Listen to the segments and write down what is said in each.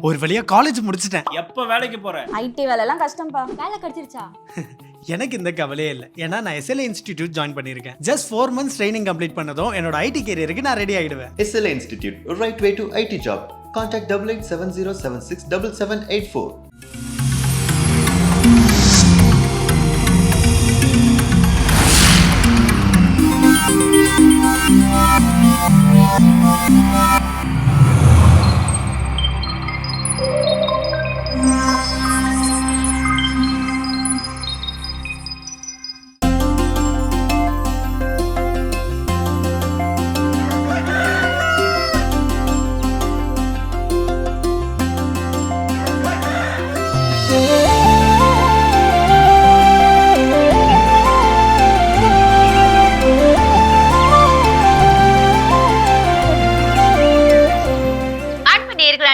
ஒரு வழியா காலேஜ் முடிச்சிட்டேன். எப்ப வேலைக்கு போற? ஐடி வேலைலாம் கஷ்டம்பா. வேலை கிடைச்சிருச்சா? எனக்கு இந்த கவலையே இல்லை, ஏன்னா நான் SLA இன்ஸ்டிடியூட் ஜாயின் பண்ணியிருக்கேன். ஜஸ்ட் 4 months ட்ரைனிங் கம்ப்ளீட் பண்ணதும் என்னோட ஐடி கேரியருக்கு நான் ready ஆகிடுவேன். SLA Institute, a right way to IT job. Contact 8870767784.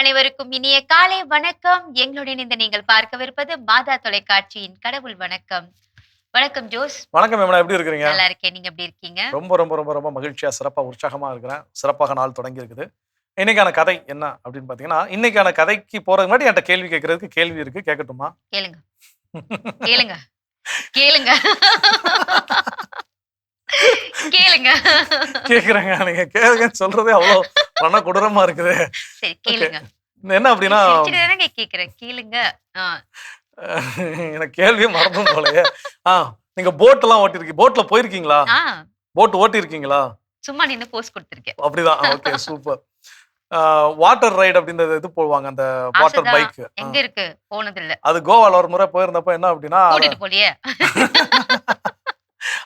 அனைவருக்கும் இனிய காலை வணக்கம். எங்களுடன் இந்த நீங்கள் பார்க்கவிருப்பது மாதா தொலைக்காட்சியின் கடவுள் வணக்கம். வணக்கம் ஜோஸ். வணக்கம் மேம், எப்படி இருக்கீங்க? நல்லா இருக்கேன், நீங்க எப்படி இருக்கீங்க? ரொம்ப ரொம்ப ரொம்ப ரொம்ப மகிழ்ச்சியா சிறப்பா உற்சாகமா இருக்கிறேன். சிறப்பாக நாள் தொடங்கி இருக்குது. இன்னைக்கான கதை என்ன அப்படின்னு பாத்தீங்கன்னா, இன்னைக்கான கதைக்கு போறதுக்கு முன்னாடி என்கிட்ட கேள்வி கேட்கறதுக்கு கேள்வி இருக்கு, கேட்கட்டுமா? கேளுங்க கேளுங்க கேளுங்க கேளுங்க. கேக்குறேங்க, நீங்க கேளுங்கன்னு சொல்றதே அவ்வளவு மன கொடூரமா இருக்குது. சரி கேளுங்க. என்ன அப்படின்னா கேக்குறேன், கேளுங்க. எனக்கு கேள்வியே மறந்தும் போலயே. நீங்க போட் எல்லாம் ஓட்டிருக்கீங்க, போட்ல போயிருக்கீங்களா? போட் ஓட்டி இருக்கீங்களா? சும்மா நின்னு போஸ்ட் கொடுத்திருக்கேன். அப்படிதான். Okay, super. வாட்டர் ரைடு அப்படின்றது இது போவாங்க, அந்த வாட்டர் பைக். எங்க இருக்கு? போனது இல்ல. அது கோவால ஒரு முறை போயிருந்தப்ப என்ன அப்படின்னா, போலியே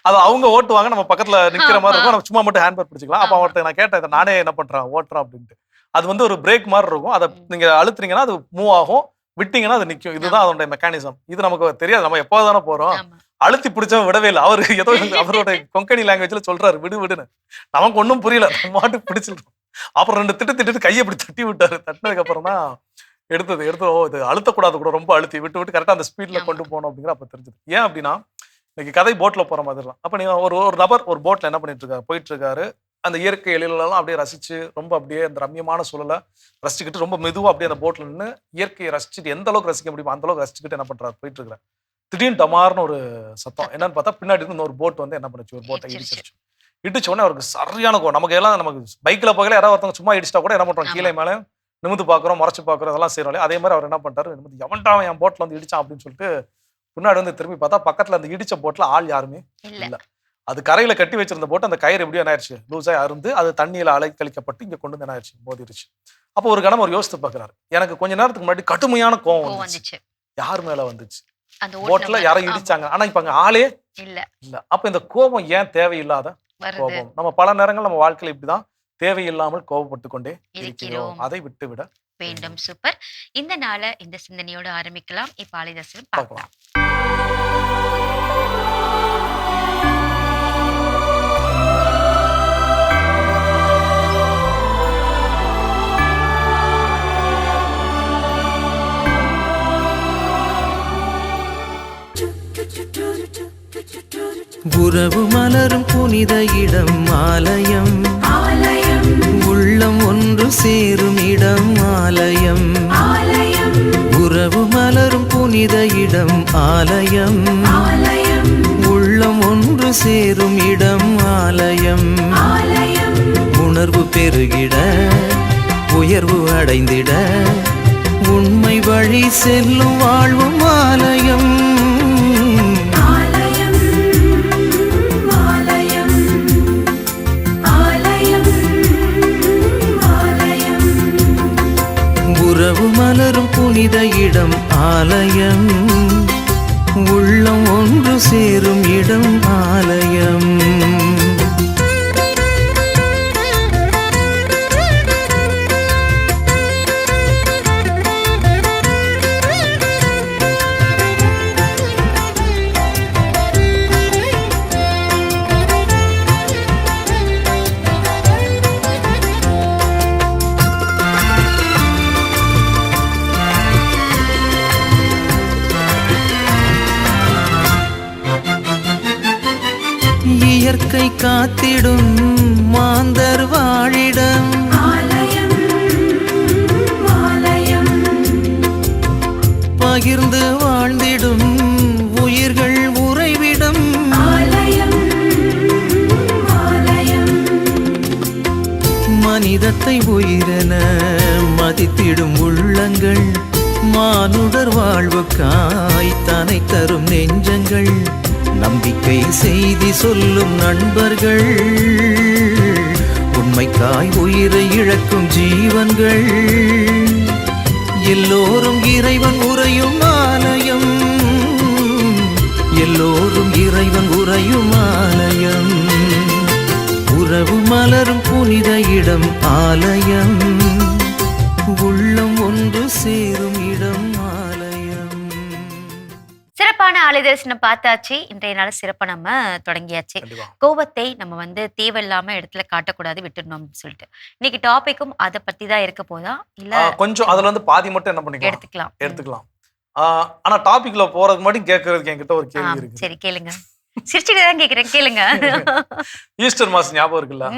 அது அவங்க ஓட்டுவாங்க, நம்ம பக்கத்துல நிக்கிற மாதிரி இருக்கும், நம்ம சும்மா மட்டும் ஹேண்ட் பேக் பிடிச்சிக்கலாம். அப்ப அவர்கிட்ட நான் கேட்டேன், நானே என்ன பண்றேன் ஓட்டுறேன் அப்படின்ட்டு. அது வந்து ஒரு பிரேக் மாதிரி இருக்கும், அதை நீங்க அழுத்துறீங்கன்னா அது மூவ் ஆகும், விட்டீங்கன்னா அது நிக்கும். இதுதான் அதோட மெக்கானிசம். இது நமக்கு தெரியாது, நம்ம எப்போதானே போறோம். அழுத்தி பிடிச்சவன் விடவே இல்லை. அவரு ஏதோ அவரோட கொங்கணி லாங்குவேஜ்ல சொல்றாரு விடு விடுன்னு. நமக்கு ஒன்னும் புரியல, மாட்டு பிடிச்சிருக்கோம். அப்புறம் 2 திட்டு கையை இப்படி தட்டி விட்டாரு. தட்டினதுக்கு அப்புறம் தான் எடுத்தது இது அழுத்தக்கூடாது கூட, ரொம்ப அழுத்தி விட்டு கரெக்டா அந்த ஸ்பீட்ல கொண்டு போகணும் அப்படிங்கிற அப்ப தெரிஞ்சது. ஏன் அப்படின்னா, இன்னைக்கு கதை போட்ல போற மாதிரிலாம். அப்ப நீங்க ஒரு நபர் ஒரு போட்ல என்ன பண்ணிட்டு இருக்காரு, போயிட்டு இருக்காரு. அந்த இயற்கை எழிலெல்லாம் அப்படியே ரசிச்சு, ரொம்ப அப்படியே அந்த ரம்யமான சூழலை ரசிச்சுக்கிட்டு, ரொம்ப மெதுவா அப்படியே அந்த போட்ல நின்று இயற்கையை ரசிச்சுட்டு, எந்த அளவுக்கு ரசிக்க முடியுமோ அந்த அளவுக்கு ரசிச்சுக்கிட்டு என்ன பண்றாரு, போயிட்டு இருக்கிறார். திடீர்னு டமார்னு ஒரு சத்தம். என்னன்னு பார்த்தா, பின்னாடி இருந்து இன்னொரு போட் வந்து என்ன பண்ணுச்சு, ஒரு போட்டை இடிச்சிருச்சு. இடிச்ச உடனே அவருக்கு சரியான கோவம். நமக்கு எல்லாம் நமக்கு பைக்ல போகல யாராவது ஒருத்தவங்க சும்மா இடிச்சிட்டா கூட என்ன பண்றோம், கீழே மேலே நிமிந்து பாக்குறோம், மறைச்சு பாக்குறோம், அதெல்லாம் செய்யறோம். அதே மாதிரி அவர் என்ன பண்றாரு, எவன்டா என் போட்ல வந்து இடிச்சான் அப்படின்னு சொல்லிட்டு முன்னாடி வந்து திரும்பி பார்த்தா, பக்கத்துல அந்த இடிச்ச போட்ல ஆள் யாருமே இல்ல. அது கரையில கட்டி வச்சிருந்த போட்டு அந்த கயிறு எப்படியும் என்ன ஆயிடுச்சு, லூஸா அருந்து அது தண்ணியில அலைக்கழிக்கப்பட்டு இங்க கொண்டு வந்து என்ன ஆயிடுச்சு, மோதிருச்சு. அப்போ ஒரு கணம் ஒரு யோசித்து பாக்குறாரு. எனக்கு கொஞ்ச நேரத்துக்கு முன்னாடி கடுமையான கோவம் வந்துச்சு. யார் மேல வந்துச்சு? போட்ல யாரும் இடிச்சாங்க, ஆனா இப்ப அங்க ஆளே இல்ல. அப்ப இந்த கோபம் ஏன் தேவையில்லாத கோபம்? நம்ம பல நேரங்கள் நம்ம வாழ்க்கையில இப்படிதான் தேவையில்லாமல் கோபப்பட்டு கொண்டே இருக்கிறோம். அதை விட்டு விட வேண்டும். சூப்பர். இந்த நாளை இந்த சிந்தனையோடு ஆரம்பிக்கலாம். இப்ப ஆலிதாசன் பார்க்கலாம். உறவு மலரும் புனித இடம் ஆலயம், உள்ளம் ஒன்று சேரும் இடம் ஆலயம். உறவு மலரும் புனித இடம் ஆலயம், உள்ளம் ஒன்று சேரும் இடம் ஆலயம். உணர்வு பெருகிட, உயர்வு அடைந்திட, உண்மை வழி செல்லும் வாழ்வும் ஆலயம். உறவு மலரும் புனித இடம் ஆலயம், உள்ளம் ஒன்று சேரும் இடம் ஆலயம். இயற்கை காத்திடும் மாந்தர் வாழிடம், பகிர்ந்து வாழ்ந்திடும் உயிர்கள் உறைவிடம் மனிதத்தை உயிரென மதித்திடும் உள்ளங்கள் மானுடர் வாழ்வுக்காய் தனை தரும் நெஞ்சங்கள் நம்பிக்கை செய்தி சொல்லும் நண்பர்கள் உண்மைக்காய் உயிரை இழக்கும் ஜீவன்கள் எல்லோரும் இறைவன் உறையும் ஆலயம் எல்லோரும் இறைவன் உறையும் ஆலயம் உறவு மலரும் புனித இடம் ஆலயம் உள்ளம் ஒன்று சேரும் இடம் ஆலயம். சிறப்பான ஆலய தரிசனம் பார்த்தாச்சு. இன்றைய நாள் சிறப்பா நம்ம தொடங்கியாச்சு. கோபத்தை நம்ம வந்து தேவையில்லாம இடத்துல காட்டக்கூடாது, விட்டுடணும் அப்படின்னு சொல்லிட்டு இன்னைக்கு டாபிக்கும் அதை பத்தி தான் இருக்க போதா இல்ல கொஞ்சம் அதுல வந்து பாதி மட்டும் என்ன பண்ணிக்கலாம் எடுத்துக்கலாம். ஆனா டாபிக்ல போறதுக்கு மட்டும் கேட்கறதுக்கு என்கிட்ட ஒரு கேள்வி இருக்கு. சரி கேளுங்க. சிரிச்சுட்டு தான் கேக்குறேன், கேளுங்க. ஈஸ்டர் மாஸ் ஞாபகம் இருக்குல்ல?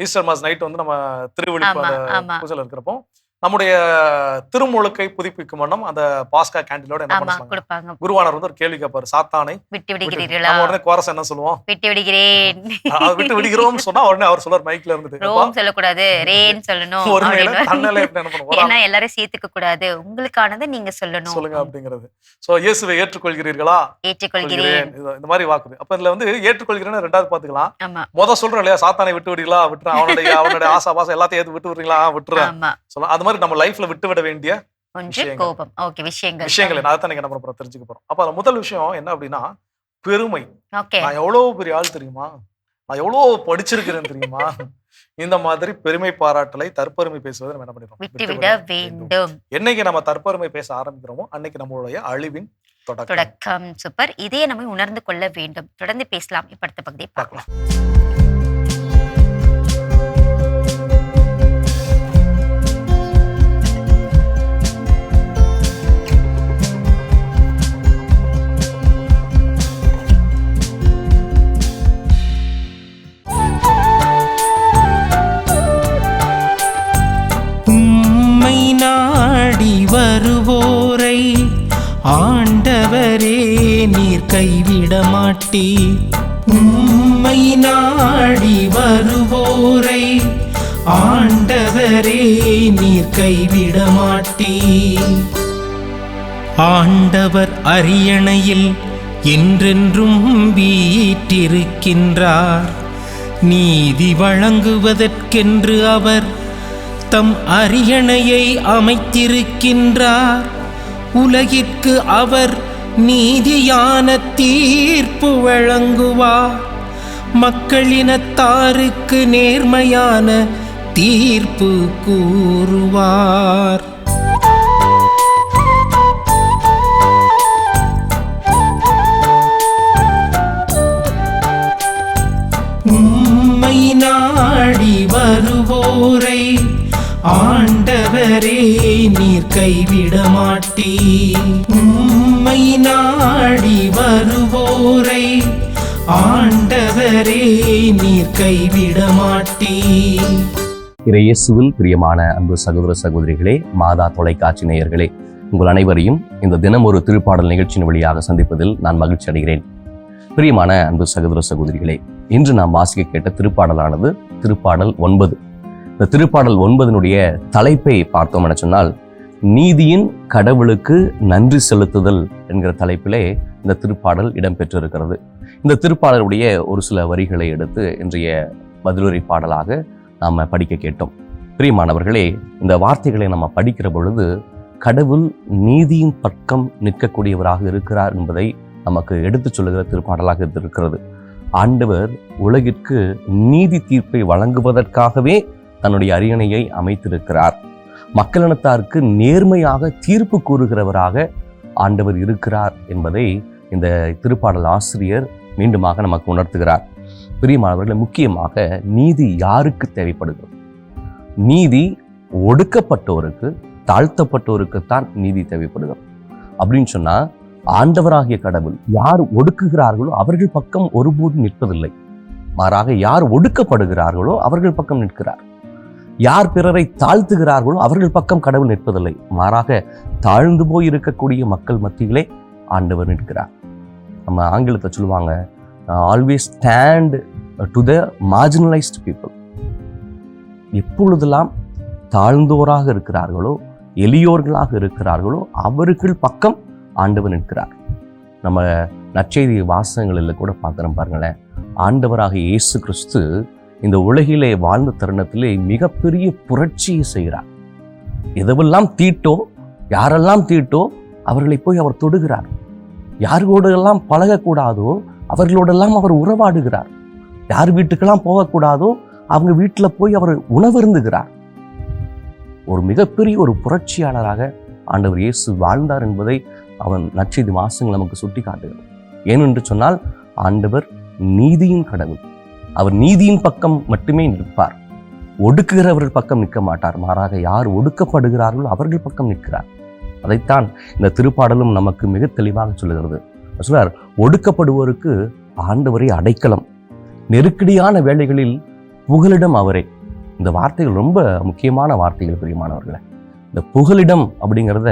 ஈஸ்டர் மாஸ் நைட் வந்து நம்ம திருவெளிப்பாடு பூஜையில இருக்கிறப்போ நம்முடைய திருமுழுக்கை புதுப்பிக்கும் வண்ணம் அந்த பாஸ்கா கேண்டீனோட என்ன பண்ணுவாங்க, குருவானர் வந்து ஒரு கேள்வி கேட்பாரு, சாத்தானை விட்டு விடுகிறீர்களா? உடனே கோரஸ் என்ன சொல்லுவோம், விட்டு விடுகிறேன். விட்டு விடுகிறோம் சொன்னா உடனே அவர் சொல்றார் மைக்ல இருந்து, ரோம் சொல்லக்கூடாது, ரேன் சொல்லணும். ஒரு நிலை தன்னலை என்ன பண்ணுவோம், ஏன்னா எல்லாரும் சேர்த்துக்க கூடாது, உங்களுக்கானதை நீங்க சொல்லணும் சொல்லுங்க அப்படிங்கிறது. சோ இயேசுவை ஏற்றுக்கொள்கிறீர்களா? ஏற்றுக்கொள்கிறேன். இந்த மாதிரி வாக்குது. அப்ப இதுல வந்து ஏற்றுக்கொள்கிறேன்னு ரெண்டாவது பாத்துக்கலாம். முத சொல்றோம் இல்லையா, சாத்தானை விட்டு விடுறீங்களா? விட்டுறேன். அவனுடைய ஆசா பாசம் எல்லாத்தையும் விட்டு விடுறீங்களா? விட்டுறேன். சொல்லலாம். அது மாதிரி நம்ம லைஃப்ல விட்டு விட வேண்டிய விஷயங்கள் அதான் நீங்க என்ன பண்ண போறோம், தெரிஞ்சுக்க போறோம். அப்ப அந்த முதல் விஷயம் என்ன அப்படின்னா பெருமை. நான் எவ்வளவு பெரிய ஆள் தெரியுமா, நான் எவ்வளவு படிச்சிருக்கிறேன் தெரியுமா, இந்த மாதிரி பெருமை பாராட்டலை தற்பெருமை பேசுவதை நம்ம என்ன பண்ணிடுறோம். என்னைக்கு நம்ம தற்பெருமை பேச ஆரம்பிக்கிறோமோ அன்னைக்கு நம்மளுடைய அழிவின் தொடக்கம். சூப்பர். இதையே நம்ம உணர்ந்து கொள்ள வேண்டும். தொடர்ந்து பேசலாம். இப்ப அடுத்த பகுதியை பார்க்கலாம். நாடி வருவோரை ஆண்டவரே நீர் கைவிட மாட்டீர். உம்மை நாடி வருவோரை ஆண்டவரே நீர் கைவிட மாட்டீர். ஆண்டவர் அரியணையில் என்றென்றும் வீற்றிருக்கின்றார். நீதி வழங்குவதற்கென்று அவர் தம் அரியணையை அமைத்திருக்கின்றார். உலகிற்கு அவர் நீதியான தீர்ப்பு வழங்குவார். மக்களினத்தாருக்கு நேர்மையான தீர்ப்பு கூறுவார். உம்மை நாடி வருவோரை ஆண்டவரே நீர் கைவிட மாட்டீர். உம்மை நாடி வருவோரை ஆண்டவரே நீர் கைவிட மாட்டீர். இயேசுவில் பிரியமான அன்பு சகோதர சகோதரிகளே, மாதா தொலைக்காட்சி நேயர்களே, உங்கள் அனைவரையும் இந்த தினம் ஒரு திருப்பாடல் நிகழ்ச்சியின் வழியாக சந்திப்பதில் நான் மகிழ்ச்சி அடைகிறேன். பிரியமான அன்பு சகோதர சகோதரிகளே, இன்று நாம் வாசிக்க கேட்ட திருப்பாடலானது திருப்பாடல் 9. இந்த திருப்பாடல் 9 தலைப்பை பார்த்தோம் என சொன்னால், நீதியின் கடவுளுக்கு நன்றி செலுத்துதல் என்கிற தலைப்பிலே இந்த திருப்பாடல் இடம்பெற்றிருக்கிறது. இந்த திருப்பாடலுடைய ஒரு சில வரிகளை எடுத்து இன்றைய பதிலுரை பாடலாக நாம் படிக்க கேட்டோம். பிரியமானவர்களே, இந்த வார்த்தைகளை நம்ம படிக்கிற பொழுது கடவுள் நீதியின் பக்கம் நிற்கக்கூடியவராக இருக்கிறார் என்பதை நமக்கு எடுத்து சொல்லுகிற திருப்பாடலாக இருக்கிறது. ஆண்டவர் உலகிற்கு நீதி தீர்ப்பை வழங்குவதற்காகவே தன்னுடைய அரியணையை அமைத்திருக்கிறார். மக்களினத்தாருக்கு நேர்மையாக தீர்ப்பு கூறுகிறவராக ஆண்டவர் இருக்கிறார் என்பதை இந்த திருப்பாடல் ஆசிரியர் மீண்டுமாக நமக்கு உணர்த்துகிறார். பிரியமானவர்களே, முக்கியமாக நீதி யாருக்கு தேவைப்படுகிறது? நீதி ஒடுக்கப்பட்டோருக்கு, தாழ்த்தப்பட்டோருக்குத்தான் நீதி தேவைப்படுகிறது. அப்படின்னு சொன்னா ஆண்டவராகிய கடவுள் யார் ஒடுக்குகிறார்களோ அவர்கள் பக்கம் ஒருபோதும் நிற்பதில்லை. மாறாக யார் ஒடுக்கப்படுகிறார்களோ அவர்கள் பக்கம் நிற்கிறார். யார் பிறரை தாழ்த்துகிறார்களோ அவர்கள் பக்கம் கடவுள் நிற்பதில்லை. மாறாக தாழ்ந்து போய் இருக்கக்கூடிய மக்கள் மத்தியிலே ஆண்டவர் நிற்கிறார். நம்ம ஆங்கிலத்தை சொல்லுவாங்க, always stand to the marginalised people. எப்பொழுதெல்லாம் தாழ்ந்தோராக இருக்கிறார்களோ, எளியோர்களாக இருக்கிறார்களோ அவர்கள் பக்கம் ஆண்டவர் நிற்கிறார். நம்ம நற்செய்தி வாசகங்களில் கூட பார்க்குறோம் பாருங்களேன். ஆண்டவராக இயேசு கிறிஸ்து இந்த உலகிலே வாழ்ந்த தருணத்திலே மிகப்பெரிய புரட்சியை செய்கிறார். எதுவெல்லாம் தீட்டோ, யாரெல்லாம் தீட்டோ அவர்களை போய் அவர் தொடுகிறார். யாரோடெல்லாம் பழகக்கூடாதோ அவர்களோடெல்லாம் அவர் உறவாடுகிறார். யார் வீட்டுக்கெல்லாம் போகக்கூடாதோ அவங்க வீட்டில் போய் அவர் உணவருந்துகிறார். ஒரு மிகப்பெரிய ஒரு புரட்சியாளராக ஆண்டவர் இயேசு வாழ்ந்தார் என்பதை அவன் நற்செய்தி வாசகங்கள் நமக்கு சுட்டி காட்டுகிறது. ஏனென்று சொன்னால் ஆண்டவர் நீதியின் கடவுள். அவர் நீதியின் பக்கம் மட்டுமே நிற்பார். ஒடுக்குகிறவர்கள் பக்கம் நிற்க மாட்டார். மாறாக யார் ஒடுக்கப்படுகிறார்களோ அவர்கள் பக்கம் நிற்கிறார். அதைத்தான் இந்த திருப்பாடலும் நமக்கு மிக தெளிவாக சொல்லுகிறது. சொல்றார், ஒடுக்கப்படுவோருக்கு ஆண்டவரை அடைக்கலம், நெருக்கடியான வேளைகளில் புகலிடம் அவரே. இந்த வார்த்தைகள் ரொம்ப முக்கியமான வார்த்தைகள் பிரியமானவர்களே. இந்த புகலிடம் அப்படிங்கிறத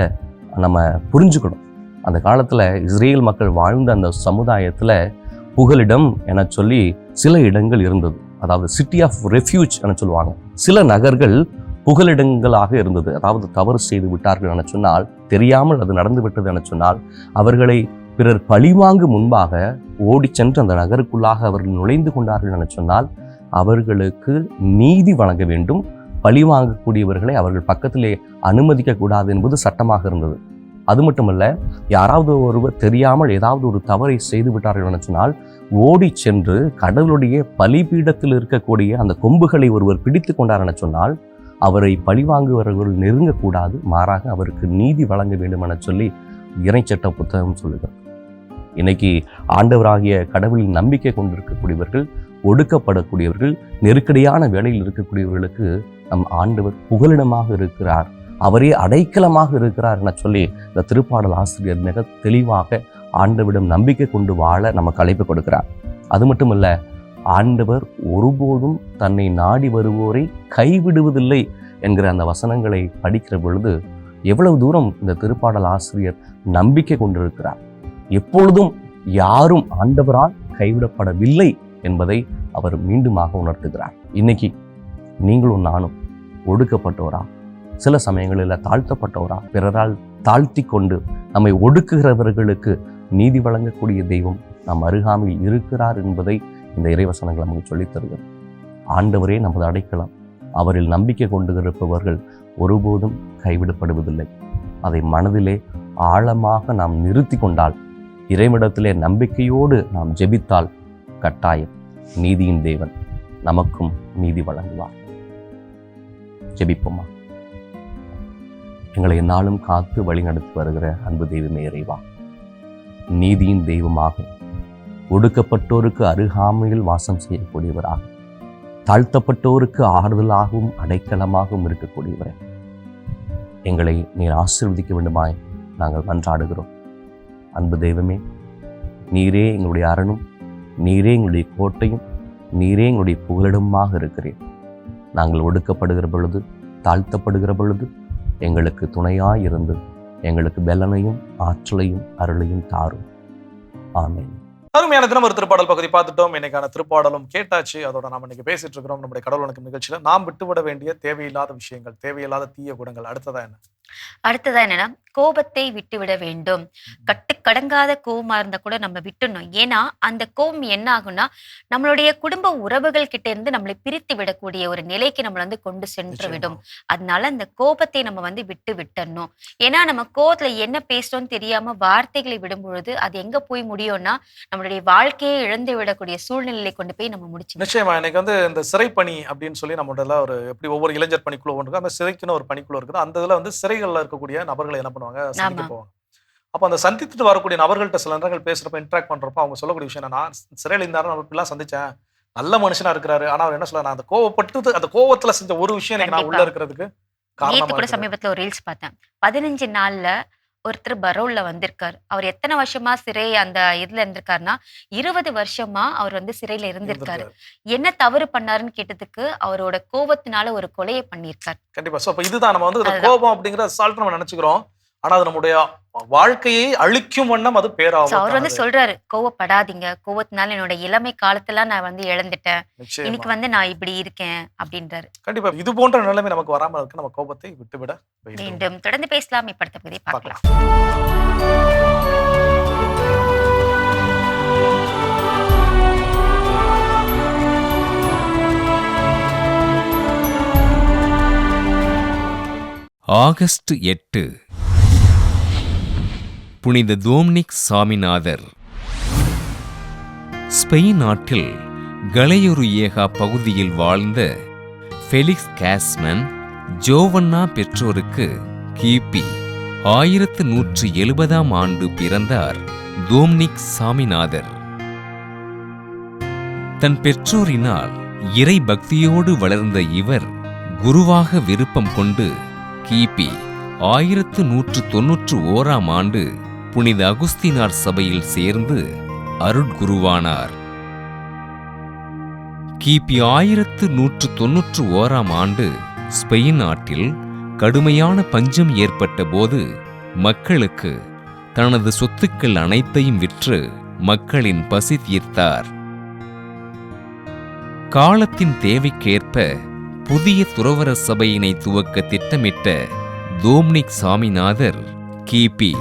நம்ம புரிஞ்சுக்கணும். அந்த காலத்தில் இஸ்ரேல் மக்கள் வாழ்ந்த அந்த சமுதாயத்தில் புகலிடம் என சொல்லி சில இடங்கள் இருந்தது. அதாவது சிட்டி ஆஃப் ரெஃப்யூஜ் என சொல்லுவாங்க. சில நகர்கள் புகலிடங்களாக இருந்தது. அதாவது தவறு செய்து விட்டார்கள் என சொன்னால், தெரியாமல் அது நடந்து விட்டது என சொன்னால், அவர்களை பிறர் பழிவாங்கு முன்பாக ஓடி சென்று அந்த நகருக்குள்ளாக அவர்கள் நுழைந்து கொண்டார்கள் என சொன்னால் அவர்களுக்கு நீதி வழங்க வேண்டும். பழி வாங்கக்கூடியவர்களை அவர்கள் பக்கத்திலே அனுமதிக்க கூடாது என்பது சட்டமாக இருந்தது. அது மட்டுமல்ல, யாராவது ஒருவர் தெரியாமல் ஏதாவது ஒரு தவறை செய்து விட்டார்கள் என சொன்னால் ஓடி சென்று கடவுளுடைய பலிபீடத்தில் இருக்கக்கூடிய அந்த கொம்புகளை ஒருவர் பிடித்து கொண்டார் என சொன்னால் அவரை பழிவாங்குவவர்கள் நெருங்கக்கூடாது. மாறாக அவருக்கு நீதி வழங்க வேண்டும் என சொல்லி இறைச்சட்ட புத்தகம் சொல்லுகிறது. இன்னைக்கு ஆண்டவராகிய கடவுளின் நம்பிக்கை கொண்டிருக்கக்கூடியவர்கள், ஒடுக்கப்படக்கூடியவர்கள், நெருக்கடியான வேலையில் இருக்கக்கூடியவர்களுக்கு நம் ஆண்டவர் புகலிடமாக இருக்கிறார், அவரே அடைக்கலமாக இருக்கிறார் என சொல்லி இந்த திருப்பாடல் ஆசிரியர் மிக தெளிவாக ஆண்டவரிடம் நம்பிக்கை கொண்டு வாழ நமக்கு அழைப்பு கொடுக்கிறார். அது மட்டுமல்ல, ஆண்டவர் ஒருபோதும் தன்னை நாடி வருவோரை கைவிடுவதில்லை என்கிற அந்த வசனங்களை படிக்கிற பொழுது எவ்வளவு தூரம் இந்த திருப்பாடல் ஆசிரியர் நம்பிக்கை கொண்டிருக்கிறார். எப்பொழுதும் யாரும் ஆண்டவரால் கைவிடப்படவில்லை என்பதை அவர் மீண்டுமாக உணர்த்துகிறார். இன்னைக்கு நீங்களும் நானும் ஒடுக்கப்பட்டவரா, சில சமயங்களில் தாழ்த்தப்பட்டவரா, பிறரால் தாழ்த்தி கொண்டு நம்மை ஒடுக்குகிறவர்களுக்கு நீதி வழங்கக்கூடிய தெய்வம் நம் அருகாமையில் இருக்கிறார் என்பதை இந்த இறைவசனங்கள் நமக்கு சொல்லித் தருகிறது. ஆண்டவரே நமது அடைக்கலம், அவரில் நம்பிக்கை கொண்டு இருப்பவர்கள் ஒருபோதும் கைவிடப்படுவதில்லை. அதை மனதிலே ஆழமாக நாம் நிறுத்தி கொண்டால், இறைவிடத்திலே நம்பிக்கையோடு நாம் ஜெபித்தால் கட்டாயம் நீதியின் தேவன் நமக்கும் நீதி வழங்குவார். ஜெபிப்போமா. எங்களை எந்நாளும் காத்து வழிநடத்தி வருகிற அன்பு தெய்வமே இறைவா, நீதியின் தெய்வமாக, ஒடுக்கப்பட்டோருக்கு அருகாமையில் வாசம் செய்யக்கூடியவராக, தாழ்த்தப்பட்டோருக்கு ஆறுதலாகவும் அடைக்கலமாகவும் இருக்கக்கூடியவரே, எங்களை நீர் ஆசீர்வதிக்க வேண்டுமாய் நாங்கள் மன்றாடுகிறோம். அன்பு தெய்வமே, நீரே எங்களுடைய அரணும், நீரே எங்களுடைய கோட்டையும், நீரே எங்களுடைய புகலிடமாக இருக்கிறேன். நாங்கள் ஒடுக்கப்படுகிற பொழுது, தாழ்த்தப்படுகிற பொழுது எங்களுக்கு துணையாய் இருந்து எங்களுக்கு பலனையும் ஆற்றலையும் அருளையும் தாரும். ஆமென். அருமையான தினம் ஒரு திருப்பாடல் பகுதி பார்த்துட்டோம். இன்னைக்கான திருப்பாடலும் கேட்டாச்சு. அதோட நாம இன்னைக்கு பேசிட்டு இருக்கிறோம் நம்முடைய கடவுள் வணக்கம் நிகழ்ச்சியில நாம் விட்டுவிட வேண்டிய தேவையில்லாத விஷயங்கள், தேவையில்லாத தீய குணங்கள். அடுத்ததா என்னன்னா கோபத்தை விட்டுவிட வேண்டும். கட்டுக்கடங்காத கோபமா இருந்தா கூட நம்ம விட்டுணும். ஏன்னா அந்த கோபம் என்ன ஆகும்னா நம்மளுடைய குடும்ப உறவுகள் கிட்ட இருந்து நம்மளை பிரித்து விடக்கூடிய ஒரு நிலைக்கு நம்மள கொண்டு சென்று விடும். அதனால அந்த கோபத்தை நம்ம விட்டு விட்டுறணும். ஏன்னா நம்ம கோபத்துல என்ன பேசுறோம்னு தெரியாம வார்த்தைகளை விடும் பொழுது அது எங்க போய் முடியும்னா நம்மளுடைய வாழ்க்கையை இழந்து விடக்கூடிய சூழ்நிலையை கொண்டு போய் நம்ம முடிச்சு. நிச்சயமா எனக்கு இந்த சிறை பணி அப்படின்னு சொல்லி நம்மளோட ஒரு எப்படி ஒவ்வொரு இளைஞர் பணிக்குழு ஒன்று, அந்த சிறைக்குன்னு ஒரு பணிக்குழு இருக்குது. அந்த இதுல சிறைகள்ல இருக்கக்கூடிய நபர்களை என்ன பண்ணுவாங்க, சந்திக்க போவாங்க. அப்போ அந்த சந்தித்துட்டு வரக்கூடிய நபர்கள்ட்ட சில நேரங்கள் பேசுறப்ப, இன்ட்ராக்ட் பண்றப்ப அவங்க சொல்லக்கூடிய விஷயம் என்னன்னா, சிறையில் இருந்தாலும் நம்ம இப்படிலாம் சந்திச்சேன், நல்ல மனுஷனா இருக்கிறாரு, ஆனா அவர் என்ன சொல்ல, நான் அந்த கோவப்பட்டு அந்த கோவத்துல செஞ்ச ஒரு விஷயம் எனக்கு நான் உள்ள இருக்கிறதுக்கு காரணமா. கூட சமீபத்துல ஒரு ரீல்ஸ் பார்த்தேன். 15 நாள்ல ஒருத்தர் பரோல்ல வந்திருக்காரு. அவர் எத்தனை வருஷமா சிறை அந்த இதுல இருந்திருக்காருன்னா 20 வருஷமா அவர் வந்து சிறையில இருந்திருக்காரு. என்ன தவறு பண்ணாருன்னு கேட்டதுக்கு அவரோட கோபத்தினால ஒரு கொலையை பண்ணியிருக்காரு. கண்டிப்பா. சோ அப்ப இதுதான் நம்ம வந்து கோபம் அப்படிங்கிற சால்ட் நம்ம நினைச்சுக்கிறோம். ஆனா அது நம்முடைய வாழ்க்கையை அழிக்கும் வண்ணம் அது பேராகும். அவர் வந்து சொல்றாரு, கோவப்படாதீங்க, கோவத்தினால என்னோட இளமை காலத்தெல்லாம் நான் வந்து இழந்துட்டேன், இன்னைக்கு வந்து நான் இப்படி இருக்கேன் அப்படின்றாரு. கண்டிப்பா இது போன்ற நிலைமை நமக்கு வராம இருக்கு. நம்ம கோபத்தை விட்டுவிட மீண்டும் தொடர்ந்து பேசலாம். இப்ப அடுத்த பகுதியை பார்க்கலாம். ஆகஸ்ட் 8 புனித டோம்னிக் சாமிநாதர். ஸ்பெயின் நாட்டில் கலையொருயேகா பகுதியில் வாழ்ந்த ஃபெலிக்ஸ் கேஸ்மன் ஜோவன்னா பெற்றோருக்கு கிபி 1170 ஆண்டு பிறந்தார் டோம்னிக் சாமிநாதர். தன் பெற்றோரினால் இறை பக்தியோடு வளர்ந்த இவர் குருவாக விருப்பம் கொண்டு கிபி 1191 ஆண்டு புனித அகுஸ்தினார் சபையில் சேர்ந்து அருட்குருவானார். கிபி 1191 ஆண்டு ஸ்பெயின் நாட்டில் கடுமையான பஞ்சம் ஏற்பட்ட போது மக்களுக்கு தனது சொத்துக்கள் அனைத்தையும் விற்று மக்களின் பசி தீர்த்தார். காலத்தின் தேவைக்கேற்ப புதிய துறவற சபையினை துவக்க திட்டமிட்ட டோம்னிக் சாமிநாதர் கிபி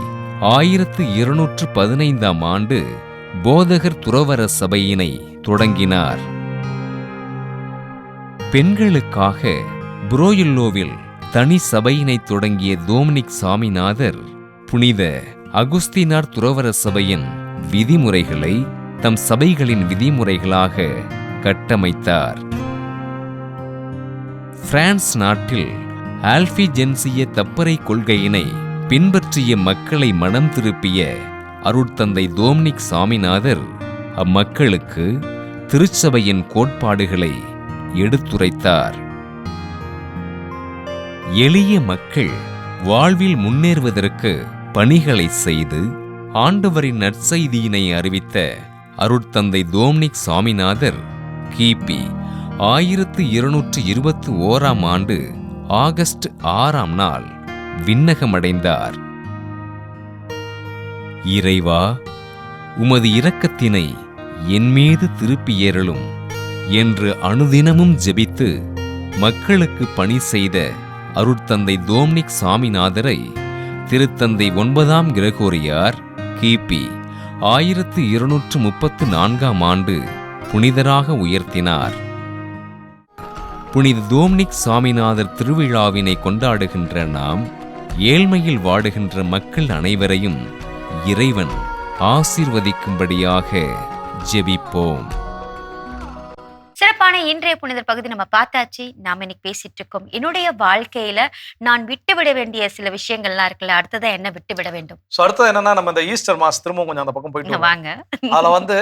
1215 ஆண்டு போதகர் துறவற சபையினை தொடங்கினார். பெண்களுக்காக புரோயில்லோவில் தனி சபையினை தொடங்கிய டோம்னிக் சாமிநாதர் புனித அகுஸ்தினார் துறவற சபையின் விதிமுறைகளை தம் சபைகளின் விதிமுறைகளாக கட்டமைத்தார். பிரான்ஸ் நாட்டில் ஆல்பிஜென்சிய தப்பறை கொள்கையினை பின்பற்றிய மக்களை மனம் திருப்பிய அருட்தந்தை டோம்னிக் சாமிநாதர் அம்மக்களுக்கு திருச்சபையின் கோட்பாடுகளை எடுத்துரைத்தார். எளிய மக்கள் வாழ்வில் முன்னேறுவதற்கு பணிகளை செய்து ஆண்டவரின் நற்செய்தியினை அறிவித்த அருட்தந்தை டோம்னிக் சாமிநாதர் கிபி 1221 ஆண்டு ஆகஸ்ட் 6 விண்ணகமடைந்தார். இறைவா, உமது இரக்கத்தினை என்மீது திருப்பியேறலும் என்று அனுதினமும் ஜெபித்து மக்களுக்கு பணி செய்த அருட்தந்தை டோம்னிக் சாமிநாதரை திருத்தந்தை 9 கிரகோரியார் கிபி 1234 ஆண்டு புனிதராக உயர்த்தினார். புனித டோம்னிக் சாமிநாதர் திருவிழாவினை கொண்டாடுகின்ற நாம் ஏழ்மையில் வாடுகின்ற மக்கள் அனைவரையும் இறைவன் ஆசீர்வதிக்கும்படியாக ஜெபிப்போம். சிறப்பான இன்றைய புனிதர் பகுதி நம்ம பார்த்தாச்சு. நாம இன்னைக்கு பேசிட்டு இருக்கோம் என்னுடைய வாழ்க்கையில நான் விட்டுவிட வேண்டிய சில விஷயங்கள்லாம் இருக்குல்ல, அடுத்ததான் என்ன விட்டுவிட வேண்டும். அடுத்தது என்னன்னா, நம்ம இந்த ஈஸ்டர் மாஸ் திரும்பவும் கொஞ்சம் அந்த பக்கம் போயிட்டு வாங்க. அதுல வந்து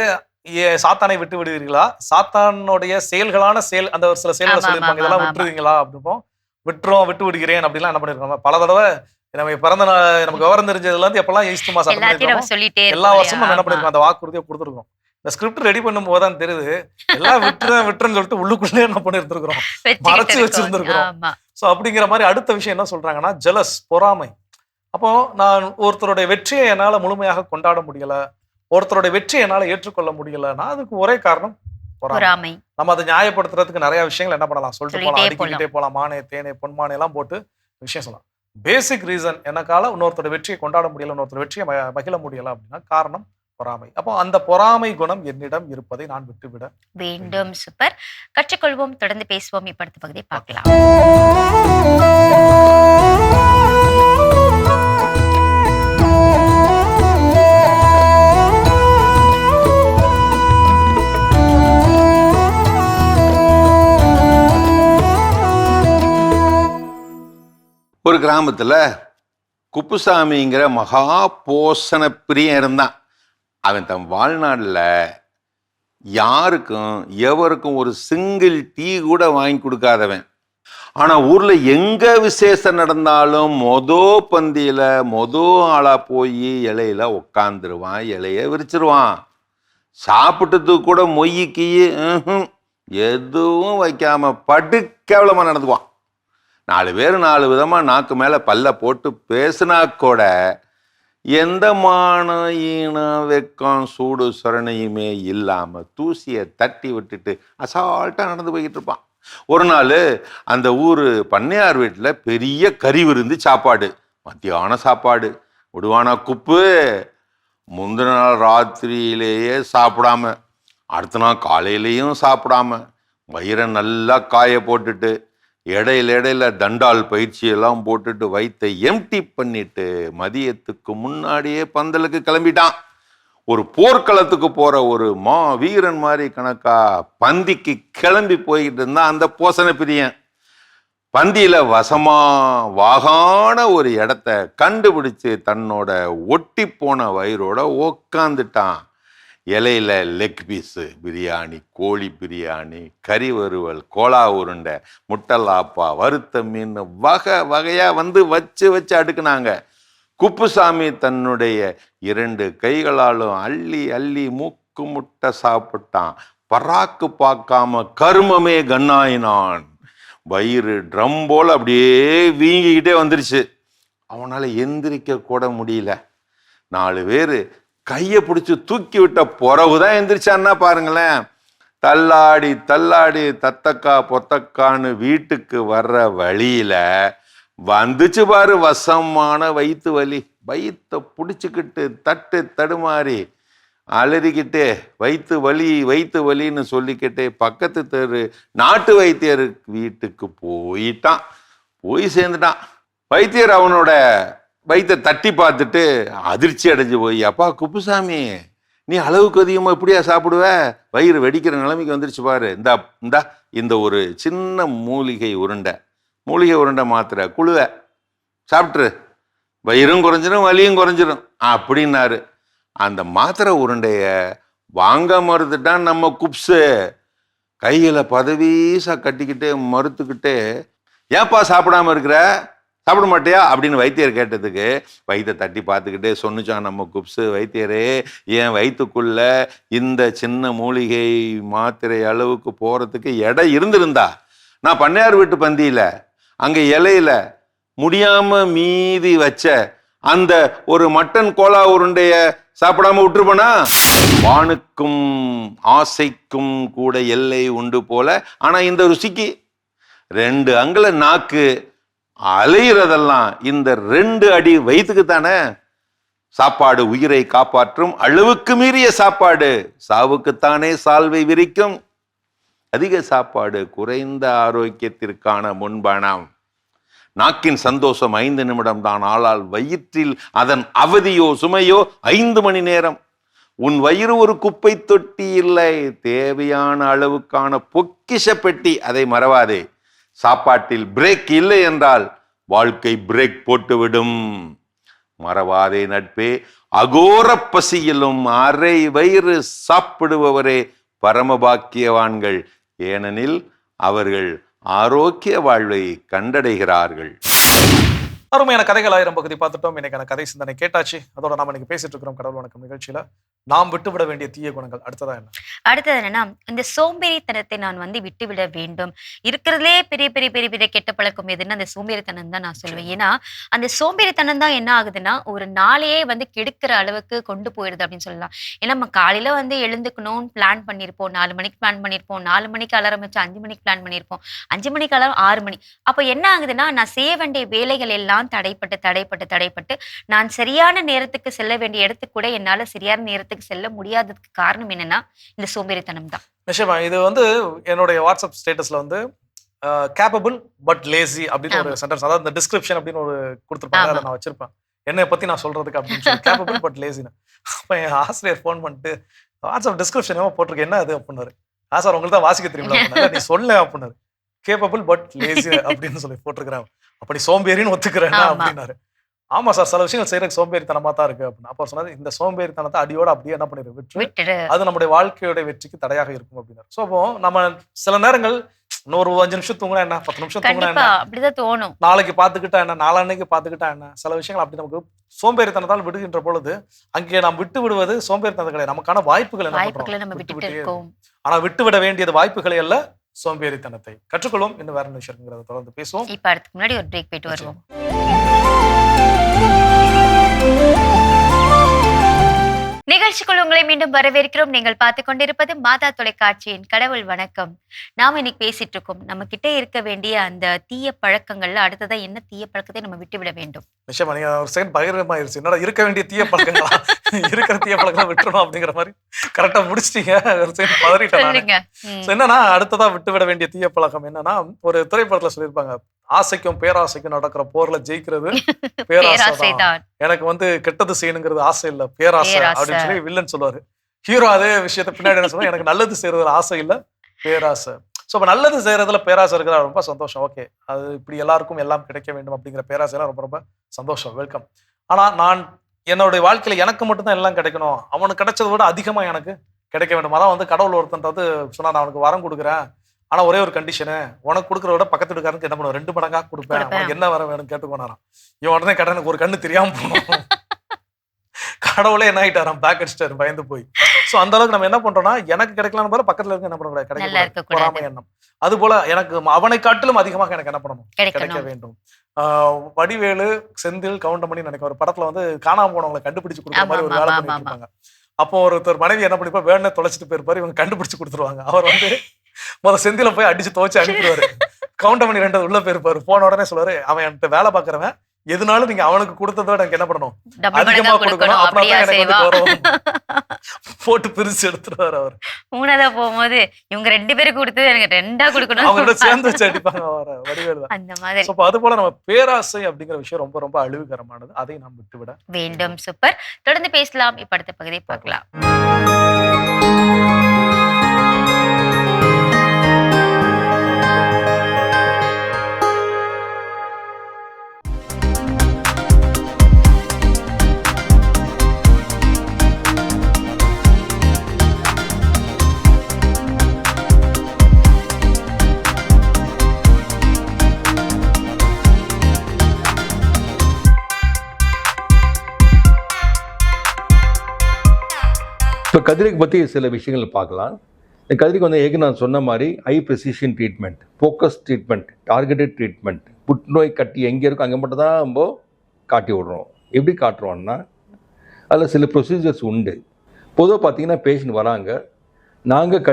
சாத்தானை விட்டு விடுவீர்களா, சாத்தானுடைய செயல்களான செயல் அந்த ஒரு சில செயல்களை சொல்லியிருப்பாங்க, இதெல்லாம் விட்டுருவீங்களா அப்படிப்போம். விட்டு விடுகிறேன் அப்படின்லாம் என்ன பண்ணிருக்காங்க பல தடவை. நம்ம பிறந்த நமக்கு விவரம் தெரிஞ்சதுல இருந்து எப்பெல்லாம் ஈஸ்டர் மாசம் எல்லா வருஷமும் நம்ம என்ன பண்ணிருக்கோம், அந்த வாக்குறுதியை கொடுத்துருக்கோம். இந்த ஸ்கிரிப்ட் ரெடி பண்ணும் போதுதான் தெரியுது எல்லாம் விட்டுறேன்னு சொல்லிட்டு உள்ளுக்குள்ளே என்ன பண்ணிருந்துருக்கிறோம், மறைச்சு வச்சிருந்துருக்கிறோம். சோ அப்படிங்கிற மாதிரி அடுத்த விஷயம் என்ன சொல்றாங்கன்னா, ஜெலஸ், பொறாமை. அப்போ நான் ஒருத்தருடைய வெற்றியை என்னால முழுமையாக கொண்டாட முடியல, ஒருத்தருடைய வெற்றியை என்னால ஏற்றுக்கொள்ள முடியலன்னா அதுக்கு ஒரே காரணம் பொறாமை. நம்ம அதை நியாயப்படுத்துறதுக்கு நிறைய விஷயங்கள் என்ன பண்ணலாம் சொல்லிட்டு போலாம், அடிக்கிட்டே போலாம், மானே தேனே பொன்மானே எல்லாம் போட்டு விஷயம் சொல்லலாம். பேசிக் ரீசன் என்னக்கால இன்னொருத்தோட வெற்றியை கொண்டாட முடியல, இன்னொருத்தர் வெற்றியை மகிழ முடியல அப்படின்னா காரணம் பொறாமை. அப்போ அந்த பொறாமை குணம் என்னிடம் இருப்பதை நான் விட்டுவிட வேண்டும். சூப்பர், கற்றுக்கொள்வோம், தொடர்ந்து பேசுவோம். இப்ப அடுத்த பகுதியை பார்க்கலாம். ஒரு கிராமத்தில் குப்புசாமிங்கிற மகா போஷண பிரியன் இருந்தான். அவன் தன் வாழ்நாளில் யாருக்கும் எவருக்கும் ஒரு சிங்கிள் டீ கூட வாங்கி கொடுக்காதவன். ஆனா ஊர்ல எங்க விசேஷம் நடந்தாலும் பந்தியில ஆளா போய் இலையில உக்காந்துருவான், இலைய விரிச்சிருவான். சாப்பிட்டதுக்கு கூட மொய்க்கு எதுவும் வைக்காம படு கேவலமா நடந்துக்குவான். 4 பேர் 4 விதமா நாக்கு மேல பல்ல போட்டு பேசுனா கூட எந்த மானம் ஈனம் வெக்கம் சூடு சொரணையுமே இல்லாம தூசியை தட்டி விட்டுட்டு அசால்ட்டா நடந்து போய்கிட்டு இருப்பான். ஒரு நாள் அந்த ஊர் பண்ணையார் வீட்டில் பெரிய கறி விருந்து சாப்பாடு, மத்தியான சாப்பாடு. விடுவானா குப்பு, முந்தின நாள் ராத்திரியிலேயே சாப்பிடாம அடுத்த நாள் காலையிலையும் சாப்பிடாம வயிறை நல்லா காய போட்டுட்டு இடையில தண்டால் பயிற்சியெல்லாம் போட்டுட்டு வயிற்றை எம்டி பண்ணிட்டு மதியத்துக்கு முன்னாடியே பந்தலுக்கு கிளம்பிட்டான். ஒரு போர்க்களத்துக்கு போற ஒரு வீரன் மாதிரி கணக்கா பந்திக்கு கிளம்பி போய்கிட்டு இருந்தா அந்த போசன பிரியன். பந்தியில வாகான ஒரு இடத்த கண்டுபிடிச்சு தன்னோட ஒட்டி போன வயிறோட உக்காந்துட்டான். இலையில லெக் பீஸு பிரியாணி, கோழி பிரியாணி, கறி வறுவல், கோலா உருண்டை, முட்டலாப்பா, வறுத்த மீன் வகையா வந்து வச்சு அடுக்குனாங்க. குப்புசாமி தன்னுடைய 2 கைகளாலும் அள்ளி மூக்கு முட்டை சாப்பிட்டான். பராக்கு பார்க்காம கருமமே கண்ணாயினான். வயிறு ட்ரம் போல அப்படியே வீங்கிக்கிட்டே வந்துருச்சு. அவனால எந்திரிக்க கூட முடியல. 4 பேர் கையை பிடிச்சி தூக்கி விட்ட பிறகுதான் எந்திரிச்சான்னா பாருங்களேன். தள்ளாடி தத்தக்கா பொத்தக்கான்னு வீட்டுக்கு வர்ற வழியில வந்துச்சு பாரு வசமான வயிற்று வலி. வயிற்றை பிடிச்சிக்கிட்டு தடுமாறி அலறிக்கிட்டே வயிற்று வலின்னு சொல்லிக்கிட்டே பக்கத்து தெரு நாட்டு வைத்தியர் வீட்டுக்கு போயிட்டான். போய் சேர்ந்துட்டான். வைத்தியர் அவனோட வயிற்றை தட்டி பார்த்துட்டு அதிர்ச்சி அடைஞ்சு போய், அப்பா குப்புசாமி, நீ அளவுக்கு அதிகமாக இப்படியா சாப்பிடுவ? வயிறு வெடிக்கிற நிலைமைக்கு வந்துருச்சு பாரு. இந்த ஒரு சின்ன மூலிகை உருண்டை மாத்திரை குழுவை சாப்பிட்ரு, வயிறும் குறைஞ்சிரும் வலியும் குறைஞ்சிரும் அப்படின்னாரு. அந்த மாத்திரை உருண்டைய வாங்க மறுத்துட்டான் நம்ம குப்ஸு. கையில பதவீசா கட்டிக்கிட்டே மறுத்துக்கிட்டே, ஏன்பா சாப்பிடாம இருக்கிற, சாப்பிட மாட்டியா அப்படின்னு வைத்தியர் கேட்டதுக்கு வயிற்றை தட்டி பார்த்துக்கிட்டே சொன்னிச்சான் நம்ம குப்ஸு, வைத்தியரே, என் வயிற்றுக்குள்ள இந்த சின்ன மூலிகை மாத்திரை அளவுக்கு போறதுக்கு எடை இருந்திருந்தா நான் பண்ணையார் வீட்டு பந்தியில அங்க இலையில முடியாம மீதி வச்ச அந்த ஒரு மட்டன் கோலா உருண்டைய சாப்பிடாம விட்டுருப்பனா? வானுக்கும் ஆசைக்கும் கூட எல்லை உண்டு போல. ஆனா இந்த ருசிக்கு 2 அங்குல நாக்கு அலையிறதெல்லாம் இந்த 2 அடி வயிற்றுக்கு தானே. சாப்பாடு உயிரை காப்பாற்றும் அளவுக்கு மீறிய சாப்பாடு சாவுக்குத்தானே சால்வை விரிக்கும். அதிக சாப்பாடு குறைந்த ஆரோக்கியத்திற்கான முன்பணம். நாக்கின் சந்தோஷம் 5 நிமிடம் தான், ஆனால் வயிற்றில் அதன் அவதியோ சுமையோ 5 மணி நேரம். உன் வயிறு ஒரு குப்பை தொட்டி இல்லை, தேவையான அளவுக்கான பொக்கிஷ பெட்டி, அதை மறவாதே. சாப்பாட்டில் பிரேக் இல்லை என்றால் வாழ்க்கை பிரேக் போட்டுவிடும். மறவாதே நட்பே, அகோர பசியிலும் அரை வயிறு சாப்பிடுபவரே பரமபாக்கியவான்கள். ஏனெனில் அவர்கள் ஆரோக்கிய வாழ்வை கண்டடைகிறார்கள். அருமையான கதைகள் 1000 பகுதி பார்த்துட்டோம். இன்னைக்கான கதை சிந்தனை கேட்டாச்சு. அதோட நாம இன்னைக்கு பேசிட்டு இருக்கிறோம் கடவுள் வணக்கம் நிகழ்ச்சியில நாம் விட்டுவிட வேண்டிய தீய குணங்கள். அடுத்ததா என்ன? அடுத்தது என்னன்னா, இந்த சோம்பேறித்தனத்தை நான் விட்டுவிட வேண்டும். இருக்கிறதுலே பெரிய பெரிய பெரிய பெரிய கெட்ட பழக்கம் எதுன்னா அந்த சோம்பேறித்தனம் தான் நான் சொல்லுவேன். ஏன்னா அந்த சோம்பேறித்தனம் தான் என்ன ஆகுதுன்னா ஒரு நாளையே கெடுக்கிற அளவுக்கு கொண்டு போயிடுது அப்படின்னு சொல்லலாம். ஏன்னா நம்ம காலையில எழுந்துக்கணும்னு பிளான் பண்ணியிருப்போம், 4 மணிக்கு பிளான் பண்ணியிருப்போம், 4 மணிக்கு அலாரம் வச்சு 5 மணிக்கு பிளான் பண்ணியிருப்போம், 5 மணிக்கு அலாரம் 6 மணி. அப்போ என்ன ஆகுதுன்னா நான் செய்ய வேண்டிய வேலைகள் எல்லாம் தடைப்பட்டு நான் சரியான நேரத்துக்கு செல்ல வேண்டிய இடத்துக்கு கூட என்னால சரியான நேரத்துக்கு செல்ல முடியாததுக்கு காரணம் என்னன்னா இந்த சோம்பேறித்தனம் தான். நிச்சயமா இது என்னுடைய வாட்ஸ்அப் ஸ்டேட்டஸ்ல கேப்பபிள் பட் லேசி அப்படின்னு ஒரு சென்டென்ஸ், அதாவது இந்த டிஸ்கிரிப்ஷன் அப்படின்னு ஒரு கொடுத்துருப்பாங்க, அதை நான் வச்சிருப்பேன் என்னை பத்தி நான் சொல்றதுக்கு அப்படின்னு சொல்லி கேப்பபிள் பட் லேசின்னு. அப்ப என் ஆசிரியர் ஃபோன் பண்ணிட்டு வாட்ஸ்அப் டிஸ்கிரிப்ஷன் போட்டிருக்கு, என்ன அது அப்படின்னாரு. சார் உங்களுக்கு தான் வாசிக்க தெரியுமா? நீ சொல்ல அப்படின்னாரு. கேப்பபிள் பட் லேசி அப்படின்னு சொல்லி போட்டிருக்கிறேன். அப்படி சோம்பேறின்னு ஒத்துக்கிறேன்னா அப்படின்னாரு. ஆமா சார், சில விஷயங்கள் செய்யறதுக்கு சோம்பேறித்தனமா தான் இருக்கு அப்படின்னு. அப்ப சொன்னது, இந்த சோம்பேறித்தனத்தை அடியோட அப்படியே என்ன பண்ணிடு விட்டு, அது நம்முடைய வாழ்க்கையோட வெற்றிக்கு தடையாக இருக்கும் அப்படின்னாரு. ஸோ அப்போ நம்ம சில நேரங்கள் இன்னும் ஒரு 5 நிமிஷம் தூங்கினா என்ன, 10 நிமிஷம் தூங்கினா கண்டிப்பா என்ன, அப்படிதான் தோணும். நாளைக்கு பார்த்துக்கிட்டா என்ன, நாளான்னைக்கு பார்த்துக்கிட்டா என்ன, சில விஷயங்கள் அப்படி நமக்கு சோம்பேறித்தனத்தால் விடுகின்ற பொழுது அங்கே நாம் விட்டு விடுவது சோம்பேறித்தனத்தை கிடையாது, நமக்கான வாய்ப்புகள் என்ன வாய்ப்புகளை நம்ம பண்றோம், விட்டுட்டு இருக்கோம். ஆனா விட்டு விட வேண்டியது வாய்ப்புகளை அல்ல, சோம்பேறித்தனத்தை. கற்றுக்கொள்வோம். இன்னும் வேற விஷயம் இருக்குங்கிறத தொடர்ந்து பேசுவோம். இப்ப அதுக்கு முன்னாடி ஒரு பிரேக் போயிட்டு வருவோம். நிகழ்ச்சிக்குள் உங்களை மீண்டும் வரவேற்கிறோம். நீங்கள் பார்த்து கொண்டிருப்பது மாதா தொலைக்காட்சியின் கடவுள் வணக்கம். நாம இன்னைக்கு பேசிட்டு இருக்கோம், நம்ம கிட்ட இருக்க வேண்டிய அந்த தீய பழக்கங்கள்ல அடுத்ததா என்ன தீய பழக்கத்தை நம்ம விட்டுவிட வேண்டும். நிச்சயமா நீங்க ஒரு செகண்ட் பகிரமாயிருச்சு. என்னடா இருக்க வேண்டிய தீய பழக்கங்களா, இருக்கிற தீய பழக்கம் விட்டுறணும் அப்படிங்கிற மாதிரி கரெக்டா முடிச்சிட்டீங்க. ஒரு செகண்ட் பதறிட்டேன். சொல்லுங்க. என்னன்னா அடுத்ததா விட்டு விட வேண்டிய தீய பழக்கம் என்னன்னா, ஒரு திரைப்படத்துல சொல்லியிருப்பாங்க, ஆசைக்கும் பேராசைக்கும் நடக்கிற போர்ல ஜெயிக்கிறது பேராசை தான். எனக்கு கெட்டது செய்யணுங்கிறது ஆசை இல்ல, பேராசை அப்படின்னு சொல்லி வில்லன் சொல்லுவாரு. ஹீரோ அதே விஷயத்த பின்னாடி என்ன சொல்லுவாங்க, எனக்கு நல்லது செய்யறதுல ஆசை இல்ல, பேராசை. ஸோ இப்போ நல்லது செய்யறதுல பேராசை இருக்கிறா ரொம்ப சந்தோஷம். ஓகே, அது இப்படி எல்லாருக்கும் எல்லாம் கிடைக்க வேண்டும் அப்படிங்கிற பேராசைலாம் ரொம்ப ரொம்ப சந்தோஷம், வெல்கம். ஆனா நான் என்னுடைய வாழ்க்கையில எனக்கு மட்டும்தான் எல்லாம் கிடைக்கணும், அவனுக்கு கிடைச்சதை விட அதிகமா எனக்கு கிடைக்க வேண்டும். அதான் கடவுள் ஒருத்தன் சொன்னா, நான் அவனுக்கு வரம் கொடுக்குறேன், ஆனா ஒரே ஒரு கண்டிஷனு, உனக்கு கொடுக்குறத விட பக்கத்து வீட்டுக்காரனுக்கு என்ன பண்ணுவோம், 2 மடங்கா கொடுப்பேன், உனக்கு என்ன வர வேணும் கேட்டுக்கோனாராம். இவன் உடனே கடனுக்கு ஒரு கண்ணு தெரியாம போனோம். கடவுளே என்ன ஆயிட்டாராம், பேக் அடிச்சிட்டாரு பயந்து போய். சோ அந்த அளவுக்கு நம்ம என்ன பண்றோம்னா, எனக்கு கிடைக்கலாம்னு போல பக்கத்துல இருக்கு என்ன பண்ணக்கூடாது, கிடைக்க பொறாமை எண்ணம். அது போல எனக்கு அவனை காட்டிலும் அதிகமாக எனக்கு என்ன பண்ணணும், கிடைக்க வேண்டும். வடிவேலு, செந்தில், கவுண்டமணி நினைக்க ஒரு படத்துல காணாம போனவங்களை கண்டுபிடிச்சு கொடுக்குற மாதிரி ஒரு வேலை பண்ணிட்டு இருப்பாங்க. அப்போ ஒருத்தர் மனைவி என்ன பண்ணிப்பா, வேணே தொலைச்சிட்டு போயிருப்பாரு, இவங்க கண்டுபிடிச்சு கொடுத்துருவாங்க. அவர் செந்தில போய் அடிச்சு துவச்சு அனுப்பிடுவாரு. கவுண்டமணி 2 உள்ள போயிருப்பாரு. போன உடனே சொல்லுவாரு, அவன் என்கிட்ட வேலை பாக்குறவன், எதுனாலும் நீங்க அவனுக்கு கொடுத்ததோட எனக்கு என்ன பண்ணணும், அதிகமா கொடுக்கணும், அப்படின்னா எனக்கு வரும் போட்டு பிரிச்சு எடுத்துருவாரு. அவர் 3ஆவதா போகும்போது இவங்க 2 பேருக்கு கொடுத்தது எனக்கு 2ஆ கொடுக்கணும், அவங்களோட சேர்ந்து வச்சு அடிப்பாங்க அவரை, வடிவேலு அந்த மாதிரி. அது போல நம்ம பேராசை அப்படிங்கிற விஷயம் ரொம்ப ரொம்ப அழிவுகரமானது, அதை நாம் விட்டுவிட வேண்டும். சூப்பர், தொடர்ந்து பேசலாம். இப்ப அடுத்த பகுதியை பார்க்கலாம். இப்போ கதிரைக்கு பற்றி சில விஷயங்கள் பார்க்கலாம். இந்த கதிரைக்கு ஏற்கனவே நான் சொன்ன மாதிரி high precision treatment, focus treatment, targeted treatment. புற்றுநோய் கட்டி எங்கே இருக்கும் அங்கே மட்டும் தான் நம்ம காட்டி விடுறோம். எப்படி காட்டுறோம்னா, அதில் சில ப்ரொசீஜர்ஸ் உண்டு. பொதுவாக பார்த்தீங்கன்னா பேஷண்ட் வராங்க, நாங்கள்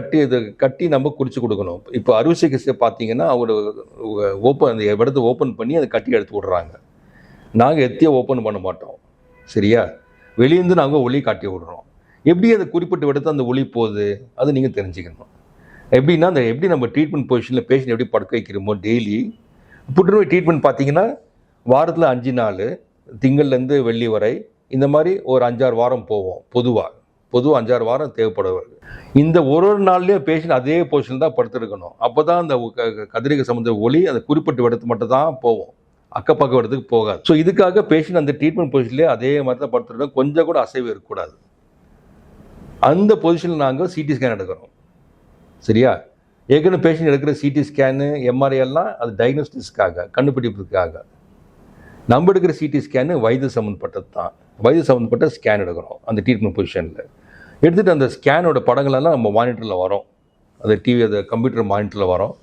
கட்டி நம்ம குறித்து கொடுக்கணும். இப்போ அறுவை சிகிச்சை பார்த்தீங்கன்னா அவங்க அந்த இடத்த ஓப்பன் பண்ணி அதை கட்டி எடுத்து விடுறாங்க. நாங்கள் எத்தியாக ஓப்பன் பண்ண மாட்டோம், சரியா? வெளியேருந்து நாங்கள் ஒளி காட்டி விடுறோம். எப்படி அதை குறிப்பிட்ட இடத்து அந்த ஒளி போகுது அது நீங்கள் தெரிஞ்சுக்கணும். எப்படின்னா எப்படி நம்ம ட்ரீட்மெண்ட் பொசிஷனில் பேஷண்ட் எப்படி படுக்க வைக்கிறோமோ டெய்லி. புற்றுநோய் ட்ரீட்மெண்ட் பார்த்தீங்கன்னா வாரத்தில் 5 நாள், திங்கள்லேருந்து வெள்ளி வரை, இந்த மாதிரி ஒரு 5-6 வாரம் போவோம். பொதுவாக 5-6 வாரம் தேவைப்படுவார். இந்த ஒரு நாள்லேயும் பேஷண்ட் அதே பொசிஷன் தான் படுத்துருக்கணும். அப்போ தான் அந்த கதிரைக்கு சம்மந்த ஒளி அந்த குறிப்பிட்ட இடத்து மட்டும் தான் போவோம், அக்கப்பக்கம் இடத்துக்கு போகாது. ஸோ இதுக்காக பேஷண்ட் அந்த ட்ரீட்மெண்ட் பொசிஷன்லேயே அதே மாதிரி தான் படுத்துருக்கணும், கொஞ்சம் கூட அசைவு இருக்கக்கூடாது. அந்த பொசிஷனில் நாங்கள் சிடி ஸ்கேன் எடுக்கிறோம், சரியா? ஏற்கனவே பேஷண்ட் எடுக்கிற சிடி ஸ்கேனு, எம்ஆர்ஐ எல்லாம் அது டயக்னோஸ்டிக்ஸ்க்காக, கண்டுபிடிப்புக்காக. நம்ம எடுக்கிற சிடி ஸ்கேனு வயது சம்மந்தப்பட்டது தான். வயது சம்மந்தப்பட்ட ஸ்கேன் எடுக்கிறோம் அந்த ட்ரீட்மெண்ட் பொசிஷனில். எடுத்துகிட்டு அந்த ஸ்கேனோட படங்களெல்லாம் நம்ம மானிட்டரில் வரோம், அது டிவி, அது கம்ப்யூட்டர் மானிட்டரில் வரோம்.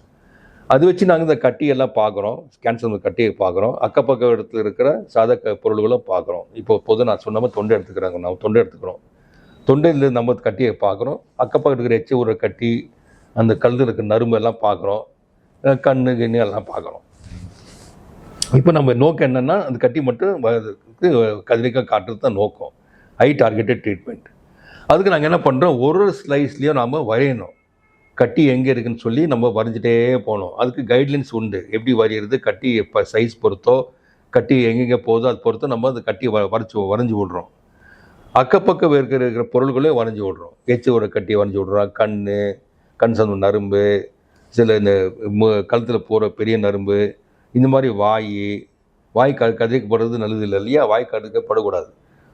அது வச்சு நாங்கள் இந்த கட்டியெல்லாம் பார்க்குறோம், ஸ்கேன் சம்மந்த கட்டியை பார்க்குறோம், அக்கப்பக்க இடத்துல இருக்கிற சாத பொருள்களும் பார்க்குறோம். இப்போ நான் சொன்ன மாதிரி தொண்டை எடுத்துக்கிறாங்க, நம்ம தொண்டை எடுத்துக்கிறோம். தொண்டையில் நம்ம கட்டியை பார்க்குறோம், அக்கப்பக்கம் இருக்கிற எச்ச ஒரு கட்டி, அந்த கழுத்தில் இருக்கிற நரும்பு எல்லாம் பார்க்குறோம், கண்ணு எல்லாம் பார்க்குறோம். இப்போ நம்ம நோக்கம் என்னென்னா அந்த கட்டி மட்டும் கதிரைக்காக காட்டுறது தான் நோக்கம். High targeted treatment. அதுக்கு நாங்கள் என்ன பண்ணுறோம், ஒரு ஸ்லைஸ்லேயும் நாம் வரையணும், கட்டி எங்கே இருக்குதுன்னு சொல்லி நம்ம வரைஞ்சிட்டே போகணும். அதுக்கு கைட்லைன்ஸ் உண்டு, எப்படி வரைகிறது, கட்டி இப்போ சைஸ் பொறுத்தோ, கட்டி எங்கெங்கே போதோ அது பொறுத்தோ நம்ம அந்த கட்டி வரைஞ்சி விடுறோம். அக்கப்பக்கம் இருக்கிற பொருள்களே வரைஞ்சி விடுறோம். ஒரு கட்டி வரைஞ்சி விடுறோம், கண் சந்த நரும்பு, சில இந்த கழுத்தில் போகிற பெரிய நரும்பு, இந்த மாதிரி வாய் கதிரைக்கு போடுறது நல்லது இல்லை இல்லையா, வாய் கதிரைக்கப்படக்கூடாது.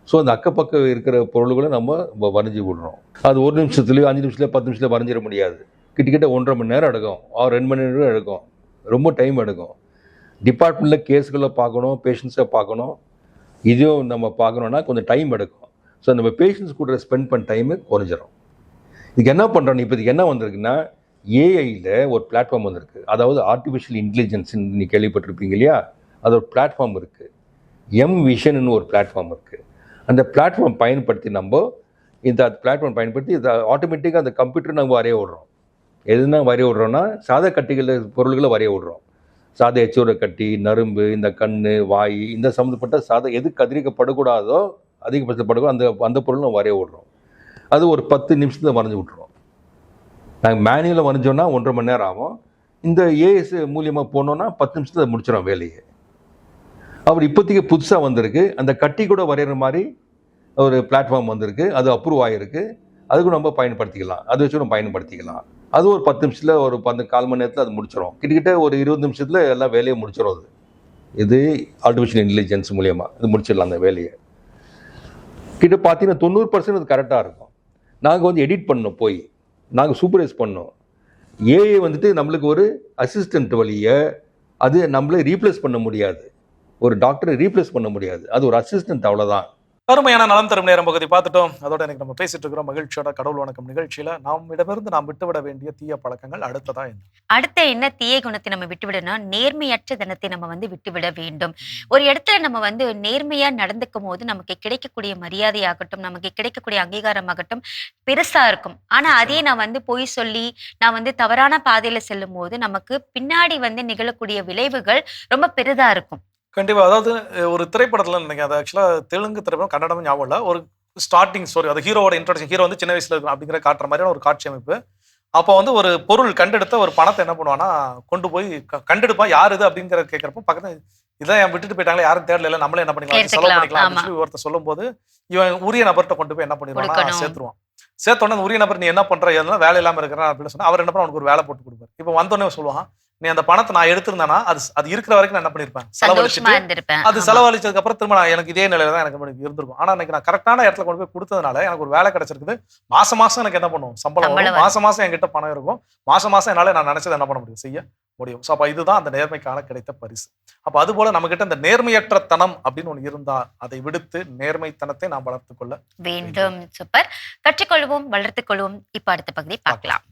ஸோ அந்த அக்கப்பக்கம் இருக்கிற பொருள்களை நம்ம வரைஞ்சி விடுறோம். அது 1 நிமிஷத்துலேயோ 5 நிமிஷத்துலையோ 10 நிமிஷத்தில் வரைஞ்சிட முடியாது. கிட்டத்தட்ட 1.5 மணி நேரம் எடுக்கும், 2 மணி நேரம் எடுக்கும், ரொம்ப டைம் எடுக்கும். டிபார்ட்மெண்ட்டில் கேஸுகளை பார்க்கணும், பேஷண்ட்ஸை பார்க்கணும், இதையும் நம்ம பார்க்கணுன்னா கொஞ்சம் டைம் எடுக்கும். ஸோ நம்ம பேஷண்ட்ஸ் கூட ஸ்பெண்ட் பண்ண டைமு குறைஞ்சிரும். இதுக்கு என்ன பண்ணுறோம், இப்போ இதுக்கு என்ன வந்திருக்குன்னா ஏஐயில் ஒரு பிளாட்ஃபார்ம் வந்திருக்கு. அதாவது ஆர்டிஃபிஷியல் இன்டெலிஜென்ஸ்ன்னு நீங்கள் கேள்விப்பட்டிருப்பீங்க இல்லையா, அது ஒரு பிளாட்ஃபார்ம் இருக்குது. விஷன்னு ஒரு பிளாட்ஃபார்ம் இருக்குது. அந்த பிளாட்ஃபார்ம் பயன்படுத்தி நம்ம இந்த பிளாட்ஃபார்ம் பயன்படுத்தி இதை ஆட்டோமேட்டிக்காக அந்த கம்ப்யூட்டர் நம்ம வரைய விடுறோம். எதுனா வரைய விடுறோன்னா சாதா கட்டிகள் பொருள்களை வரைய விடுறோம். சாதா எச்சோர கட்டி, நரம்பு, இந்த கண், வாய், இந்த சம்மந்தப்பட்ட சாதா எது கதிரிக்கப்படக்கூடாதோ அதிகபட்சப்படக்கூடாதோ அந்த பொருள் நம்ம வரைய விடுறோம். அது ஒரு 10 நிமிஷத்தில் வரைஞ்சி விட்ருவோம். நாங்கள் மேனுவலில் வரைஞ்சோன்னா 1.5 மணி நேரம் ஆகும். இந்த ஏஎஸ் மூலியமாக போனோன்னா 10 நிமிஷத்தில் முடிச்சிடும் வேலையை. அவர் இப்போதைக்கு புதுசாக வந்திருக்கு, அந்த கட்டி கூட வரைகிற மாதிரி ஒரு பிளாட்ஃபார்ம் வந்திருக்கு. அது அப்ரூவ் ஆகிருக்கு. அதுக்கும் நம்ம பயன்படுத்திக்கலாம், அது வச்சு நம்ம பயன்படுத்திக்கலாம். அது ஒரு 10 நிமிஷத்தில், ஒரு 4 மணி நேரத்தில் அது முடிச்சிடும். கிட்டத்தட்ட ஒரு 20 நிமிஷத்தில் எல்லாம் வேலையை முடிச்சிடும். அது இது ஆர்டிஃபிஷியல் இன்டெலிஜென்ஸ் மூலியமாக இது முடிச்சிடலாம் அந்த வேலையை. கிட்ட பார்த்தீங்கன்னா 90% அது கரெக்டாக இருக்கும். நாங்கள் வந்து எடிட் பண்ணோம், போய் நாங்கள் சூப்பர்வைஸ் பண்ணோம். ஏஐ வந்துட்டு நம்மளுக்கு ஒரு அசிஸ்டன்ட் வழியை அது நம்மளை ரீப்ளேஸ் பண்ண முடியாது. ஒரு டாக்டரை ரீப்ளேஸ் பண்ண முடியாது, அது ஒரு அசிஸ்டன்ட், அவ்வளோதான். அருமையான நலம் தரும் நேரம் பகுதி பார்த்துட்டோம். அதோட எனக்கு நம்ம பேசிட்டு இருக்கிறோம் மகிழ்ச்சியோட கடவுள் வணக்கம் நிகழ்ச்சியில நம்மிடமிருந்து நாம் விட்டுவிட வேண்டிய தீய பழக்கங்கள் அடுத்ததா என்ன? அடுத்த என்ன தீய குணத்தை நம்ம விட்டுவிடணும், நேர்மையற்ற தனத்தை நம்ம வந்து விட்டுவிட வேண்டும். ஒரு இடத்துல நம்ம வந்து நேர்மையா நடந்துக்கும் போது நமக்கு கிடைக்கக்கூடிய மரியாதையாகட்டும், நமக்கு கிடைக்கக்கூடிய அங்கீகாரமாகட்டும் பெருசா இருக்கும். ஆனா அதே நான் வந்து பொய் சொல்லி நான் வந்து தவறான பாதையில செல்லும் போது நமக்கு பின்னாடி வந்து நிகழக்கூடிய விளைவுகள் ரொம்ப பெரிதா இருக்கும். கண்டிப்பா. அதாவது ஒரு திரைப்படத்துல நினைக்கிறேன், அது ஆக்சுவலா தெலுங்கு திரைப்படம், கன்னடமும் ஞாபகம் இல்லை, ஒரு ஸ்டார்டிங் ஸ்டோரி, அது ஹீரோவோட இன்ட்ரோடக்ஷன், ஹீரோ வந்து சின்ன வயசுல இருக்கும் அப்படிங்கிற காட்டுற மாதிரியான ஒரு காட்சி அமைப்பு. அப்போ வந்து ஒரு பொருள் கண்டெடுத்த ஒரு பணத்தை என்ன பண்ணுவான்னா கொண்டு போய் கண்டெடுப்பான், யார் இது அப்படிங்கிற கேட்கறப்போ பக்கத்துல இதான் என் விட்டுட்டு போயிட்டாங்களே, யாரும் தேடல, நம்மளே என்ன பண்ணிக்கலாம், செலவு பண்ணிக்கலாம் அப்படின்னு சொல்லி ஒருத்தர் சொல்லும் போது இவன் உரிய நபர்கிட்ட கொண்டு போய் என்ன பண்ணிடுவான்னா சேர்த்துருவான். சேர்த்தோடனே உரிய நபர் நீ என்ன பண்ற, எதுனா வேலை இல்லாம இருக்கிறான் அப்படின்னு சொன்னா அவர் என்ன பண்ண அவனுக்கு ஒரு வேலை போட்டு கொடுப்பாரு. இப்போ வந்தோடனே சொல்லுவான், நீ அந்த பணத்தை நான் எடுத்திருந்தேன்னா அது இருக்கிற வரைக்கும் நான் என்ன பண்ணிருப்பேன், செலவழிச்சிட்டு, அது செலவழிச்சதுக்கு அப்புறம் திரும்ப நான் எனக்கு இதே நிலையில தான் எனக்கு இருந்திருக்கும். ஆனா இன்னைக்கு நான் கரெக்டான இடத்துல கொண்டு போய் கொடுத்ததுனால எனக்கு ஒரு வேலை கிடைச்சிருக்குது. மாசம் எனக்கு என்ன பண்ணுவோம், சம்பளம் வரும், மாசம் என்கிட்ட பணம் இருக்கும், மாசம் என்னால நான் நினைச்சதை என்ன பண்ண முடியும், செய்ய முடியும். ஸோ அப்ப இதுதான் அந்த நேர்மைக்கான கிடைத்த பரிசு. அப்ப அது போல நம்ம கிட்ட இந்த நேர்மையற்ற தனம் அப்படின்னு ஒண்ணு இருந்தா அதை விடுத்து நேர்மைத்தனத்தை நாம் வளர்த்துக் கொள்ள வேண்டும். சூப்பர். கற்றுக்கொள்வோம், வளர்த்துக் கொள்வோம். இப்ப அடுத்த பகுதி பார்க்கலாம்.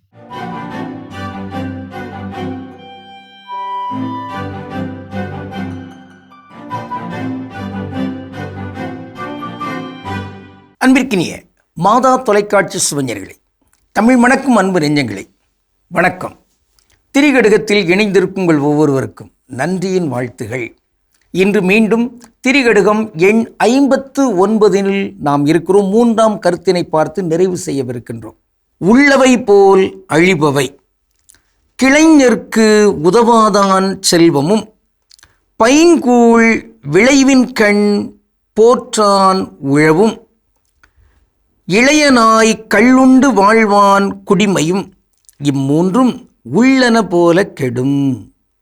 அன்பிற்கினிய மாதா தொலைக்காட்சி சுவஞ்சர்களே, தமிழ் மணக்கும் அன்பு நெஞ்சங்களே, வணக்கம். திரிகடுகத்தில் இணைந்திருக்கும் உங்கள் ஒவ்வொருவருக்கும் நன்றியின் வாழ்த்துகள். இன்று மீண்டும் திரிகடுகம் எண் 59 நாம் இருக்கிறோம். 3ஆம் கருத்தினை பார்த்து நிறைவு செய்யவிருக்கின்றோம். உள்ளவை போல் அழிபவை, கிளைஞர்க்கு உதவாதான் செல்வமும், பைங்கூழ் விளைவின் கண் போற்றான் உழவும், இளைய நாய் கள்ளுண்டு வாழ்வான் குடிமையும், இம்மூன்றும் உள்ளன போல கெடும்.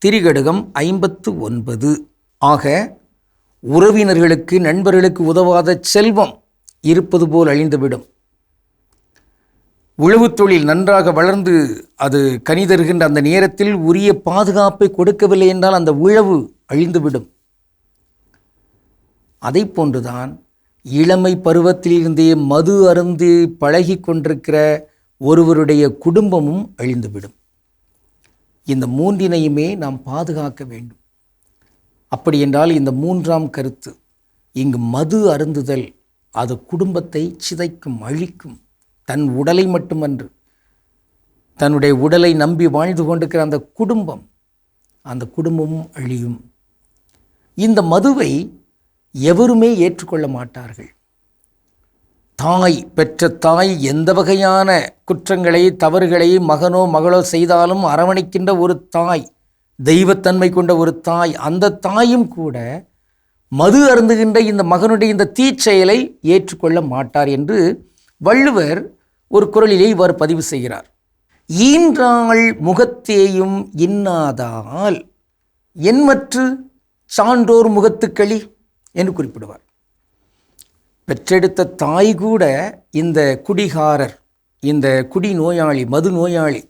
திரிகடுகம் 59. ஆக உறவினர்களுக்கு, நண்பர்களுக்கு உதவாத செல்வம் இருப்பது போல் அழிந்துவிடும். உழவு தொழில் நன்றாக வளர்ந்து அது கனி தருகின்ற அந்த நேரத்தில் உரிய பாதுகாப்பை கொடுக்கவில்லை என்றால் அந்த உழவு அழிந்துவிடும். அதை போன்றுதான் இளமை பருவத்திலிருந்தே மது அருந்து பழகி கொண்டிருக்கிற ஒருவருடைய குடும்பமும் அழிந்துவிடும். இந்த மூன்றினையுமே நாம் பாதுகாக்க வேண்டும். அப்படி என்றால் இந்த 3ஆம் கருத்து, இங்கு மது அருந்துதல் அது குடும்பத்தை சிதைக்கும், அழிக்கும். தன் உடலை மட்டுமன்று, தன்னுடைய உடலை நம்பி வாழ்ந்து கொண்டிருக்கிற அந்த குடும்பமும் அழியும். இந்த மதுவை எவருமே ஏற்றுக்கொள்ள மாட்டார்கள். தாய், பெற்ற தாய் எந்த வகையான குற்றங்களை, தவறுகளை மகனோ மகளோ செய்தாலும் அரவணைக்கின்ற ஒரு தாய், தெய்வத்தன்மை கொண்ட ஒரு தாய், அந்த தாயும் கூட மது அருந்துகின்ற இந்த மகனுடைய இந்த தீச்செயலை ஏற்றுக்கொள்ள மாட்டார் என்று வள்ளுவர் ஒரு குறளிலே இவ்வாறு பதிவு செய்கிறார். ஈன்றாள் முகத்தேயும் இன்னாதால் என்மற்று சான்றோர் முகத்துக்களி என்று குறிப்பிடுவார். பெற்றெடுத்த தாய் கூட இந்த குடிகாரர், இந்த குடி நோயாளி, மது நோயாளி,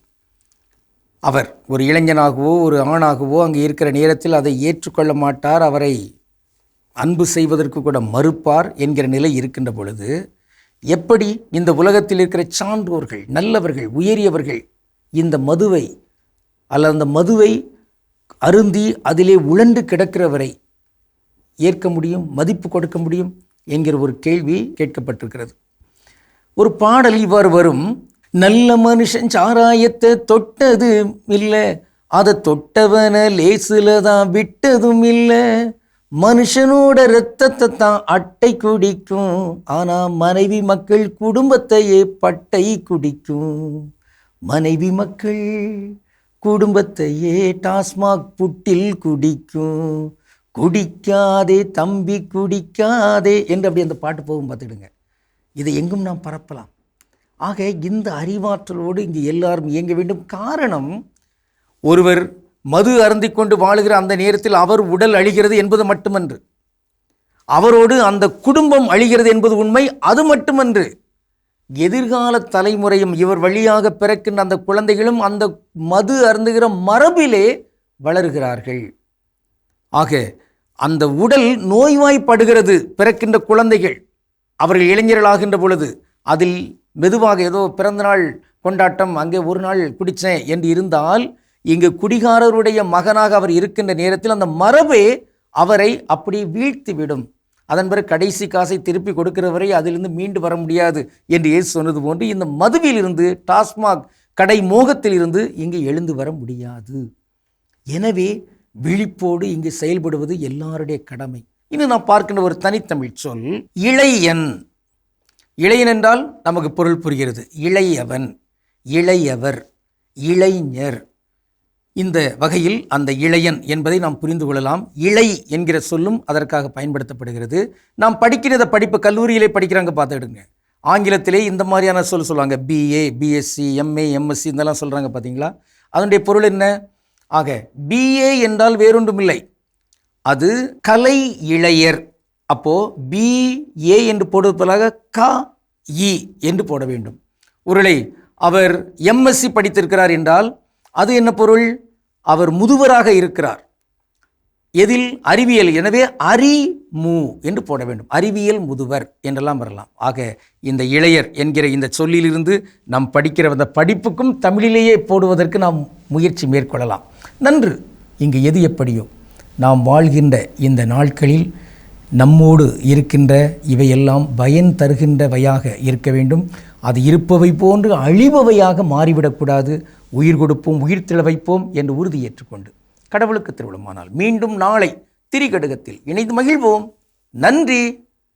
அவர் ஒரு இளைஞனாகவோ ஒரு ஆணாகவோ அங்கே இருக்கிற நேரத்தில் அதை ஏற்றுக்கொள்ள மாட்டார், அவரை அன்பு செய்வதற்கு கூட மறுப்பார் என்கிற நிலை இருக்கின்ற பொழுது, எப்படி இந்த உலகத்தில் இருக்கிற சான்றோர்கள், நல்லவர்கள், உயரியவர்கள் இந்த மதுவை அல்லது அந்த மதுவை அருந்தி அதிலே உழண்டு கிடக்கிறவரை ஏற்க முடியும், மதிப்பு கொடுக்க முடியும் என்கிற ஒரு கேள்வி கேட்கப்பட்டிருக்கிறது. ஒரு பாடல் இவ்வாறு வரும்: நல்ல மனுஷன் சாராயத்தை தொட்டது இல்லை, அதை தொட்டவன லேசுல தான் விட்டதும் இல்லை, மனுஷனோட இரத்தத்தை தான் அட்டை குடிக்கும், ஆனா மனைவி மக்கள் குடும்பத்தையே பட்டை குடிக்கும், மனைவி மக்கள் குடும்பத்தையே டாஸ்மாக் புட்டில் குடிக்கும், குடிக்காதே தம்பி குடிக்காதே என்று அப்படி அந்த பாட்டு போகும் பார்த்துடுங்க. இதை எங்கும் நாம் பரப்பலாம். ஆக இந்த அறிவாற்றலோடு இங்கு எல்லாரும் இயங்க வேண்டும். காரணம், ஒருவர் மது அருந்தி கொண்டு வாழுகிற அந்த நேரத்தில் அவர் உடல் அழிகிறது என்பது மட்டுமன்று, அவரோடு அந்த குடும்பம் அழிகிறது என்பது உண்மை. அது மட்டுமன்று, எதிர்கால தலைமுறையும் இவர் வழியாக பிறக்கின்ற அந்த குழந்தைகளும் அந்த மது அருந்துகிற மரபிலே வளர்கிறார்கள். ஆக அந்த உடல் நோய்வாய்ப்படுகிறது. பிறக்கின்ற குழந்தைகள் அவர்கள் இளைஞர்களாகின்ற பொழுது அதில் மெதுவாக ஏதோ பிறந்தநாள் கொண்டாட்டம், அங்கே ஒரு நாள் குடித்தேன் என்று இருந்தால், இங்கு குடிகாரருடைய மகனாக அவர் இருக்கின்ற நேரத்தில் அந்த மரபே அவரை அப்படி வீழ்த்திவிடும். அதன் பிறகு கடைசி காசை திருப்பி கொடுக்கிறவரை அதிலிருந்து மீண்டு வர முடியாது என்று இயேசு சொன்னது போன்று இந்த மதுவிலிருந்து, டாஸ்மாக் கடை மோகத்திலிருந்து இங்கு எழுந்து வர முடியாது. எனவே விழிப்போடு இங்கு செயல்படுவது எல்லாருடைய கடமை. இன்னும் நாம் பார்க்கின்ற ஒரு தனித்தமிழ் சொல் இளையன். இளையன் என்றால் நமக்கு பொருள் புரிகிறது. இளையவன், இளையவர், இளைஞர். இந்த வகையில் அந்த இளையன் என்பதை நாம் புரிந்து கொள்ளலாம். இளை என்கிற சொல்லும் அதற்காக பயன்படுத்தப்படுகிறது. நாம் படிக்கிற படிப்பு கல்லூரியிலே படிக்கிறாங்க பார்த்துடுங்க, ஆங்கிலத்திலே இந்த மாதிரியான சொல் சொல்லுவாங்க. பிஏ, பிஎஸ்சி, எம்ஏ, எம்எஸ்சி இதெல்லாம் சொல்கிறாங்க பார்த்தீங்களா? அதனுடைய பொருள் என்ன? ஆக பிஏ என்றால் வேறொன்றும் இல்லை, அது கலை இளையர். அப்போது பிஏ என்று போடுவதற்காக க இ என்று போட வேண்டும். ஒருவேளை அவர் எம்எஸ்சி படித்திருக்கிறார் என்றால் அது என்ன பொருள்? அவர் முதுவராக இருக்கிறார். எதில்? அறிவியல். எனவே அறிமு என்று போட வேண்டும். அறிவியல் முதுவர் என்றெல்லாம் வரலாம். ஆக இந்த இளையர் என்கிற இந்த சொல்லிலிருந்து நாம் படிக்கிற அந்த படிப்புக்கும் தமிழிலேயே போடுவதற்கு நாம் முயற்சி மேற்கொள்ளலாம். நன்று. இங்கு எது எப்படியோ நாம் வாழ்கின்ற இந்த நாட்களில் நம்மோடு இருக்கின்ற இவையெல்லாம் பயன் தருகின்றவையாக இருக்க வேண்டும். அது இருப்பவை போன்று அழிபவையாக மாறிவிடக்கூடாது. உயிர் கொடுப்போம், உயிர் திள வைப்போம் என்று உறுதி ஏற்றுக்கொண்டு கடவுளுக்கு திருவிழமானால் மீண்டும் நாளை திரிகடுகத்தில் இணைந்து மகிழ்வோம். நன்றி,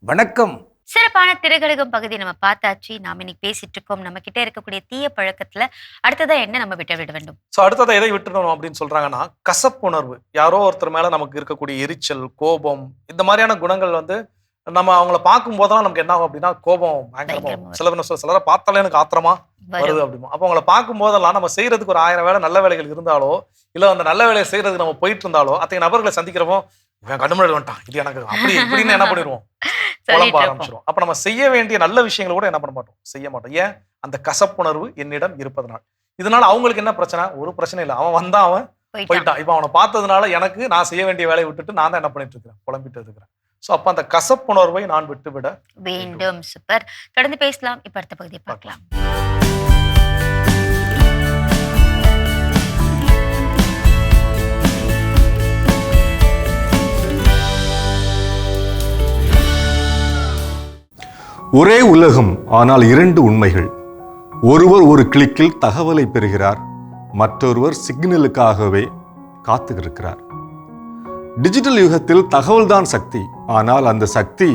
வணக்கம். சிறப்பான திரைகடுகம் பகுதி நம்ம பார்த்தாச்சு. நாம இன்னைக்கு பேசிட்டு இருக்கோம் நம்ம கிட்ட இருக்கக்கூடிய தீய பழக்கத்துல அடுத்ததா என்ன நம்ம விட வேண்டும். ஸோ அடுத்ததை எதை விட்டுணும் அப்படின்னு சொல்றாங்கன்னா, கசப்புணர்வு. யாரோ ஒருத்தர் மேல நமக்கு இருக்கக்கூடிய எரிச்சல், கோபம், இந்த மாதிரியான குணங்கள் வந்து நம்ம அவங்கள பார்க்கும் போதெல்லாம் நமக்கு என்ன ஆகும் அப்படின்னா, கோபம் பயங்கரமா. சிலரை பார்த்தாலே எனக்கு ஆத்திரமா வருது அப்படிமா. அப்போ அவங்கள பார்க்கும் போதெல்லாம் நம்ம செய்யறதுக்கு ஒரு 1000 வேலை நல்ல வேலைகள் இருந்தாலோ, இல்ல அந்த நல்ல வேலையை செய்யறதுக்கு நம்ம போயிட்டு இருந்தாலோ, அத்தகைய நபர்களை சந்திக்கிறப்போ இவன் கடுமுறை வந்துட்டான், இது எனக்கு அப்படி இப்படின்னு என்ன பண்ணிடுவோம், புலம்ப ஆரம்பிச்சிடும். அப்ப நம்ம செய்ய வேண்டிய நல்ல விஷயங்கள் கூட என்ன பண்ண மாட்டோம், செய்ய மாட்டோம். ஏன்? அந்த கசப்புணர்வு என்னிடம் இருப்பதனால். இதனால அவங்களுக்கு என்ன பிரச்சனை? ஒரு பிரச்சனை இல்லை. அவன் வந்தா அவன் போயிட்டான். இப்ப அவனை பார்த்ததுனால எனக்கு நான் செய்ய வேண்டிய வேலையை விட்டுட்டு நான் தான் என்ன பண்ணிட்டு இருக்கிறேன், புலம்பிட்டு இருக்கிறேன். சோ அப்ப அந்த கசப்புணர்வை நான் விட்டுவிட வேண்டும். சூப்பர். தொடர்ந்து பேசலாம். இப்ப அடுத்த பகுதியை பார்க்கலாம். ஒரே உலகம், ஆனால் 2 உண்மைகள். ஒருவர் ஒரு கிளிக்கில் தகவலை பெறுகிறார், மற்றொருவர் சிக்னலுக்காகவே காத்துக்கிருக்கிறார். டிஜிட்டல் யுகத்தில் தகவல்தான் சக்தி. ஆனால் அந்த சக்தி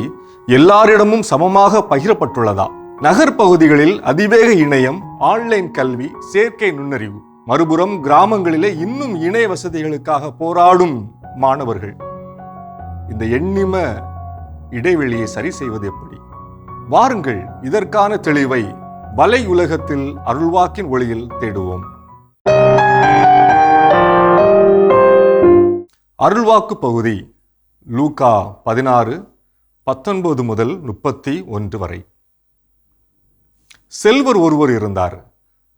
எல்லாரிடமும் சமமாக பகிரப்பட்டுள்ளதா? நகர்ப்பகுதிகளில் அதிவேக இணையம், ஆன்லைன் கல்வி, செயற்கை நுண்ணறிவு. மறுபுறம் கிராமங்களிலே இன்னும் இணைய வசதிகளுக்காக போராடும் மாணவர்கள். இந்த எண்ணிம இடைவெளியை சரி செய்வது எப்படி? வாருங்கள், இதற்கான தெளிவை வலை உலகத்தில் அருள்வாக்கின் ஒளியில் தேடுவோம். அருள்வாக்கு பகுதி லூக்கா 16:19 முதல் 31 வரை. செல்வர் ஒருவர் இருந்தார்.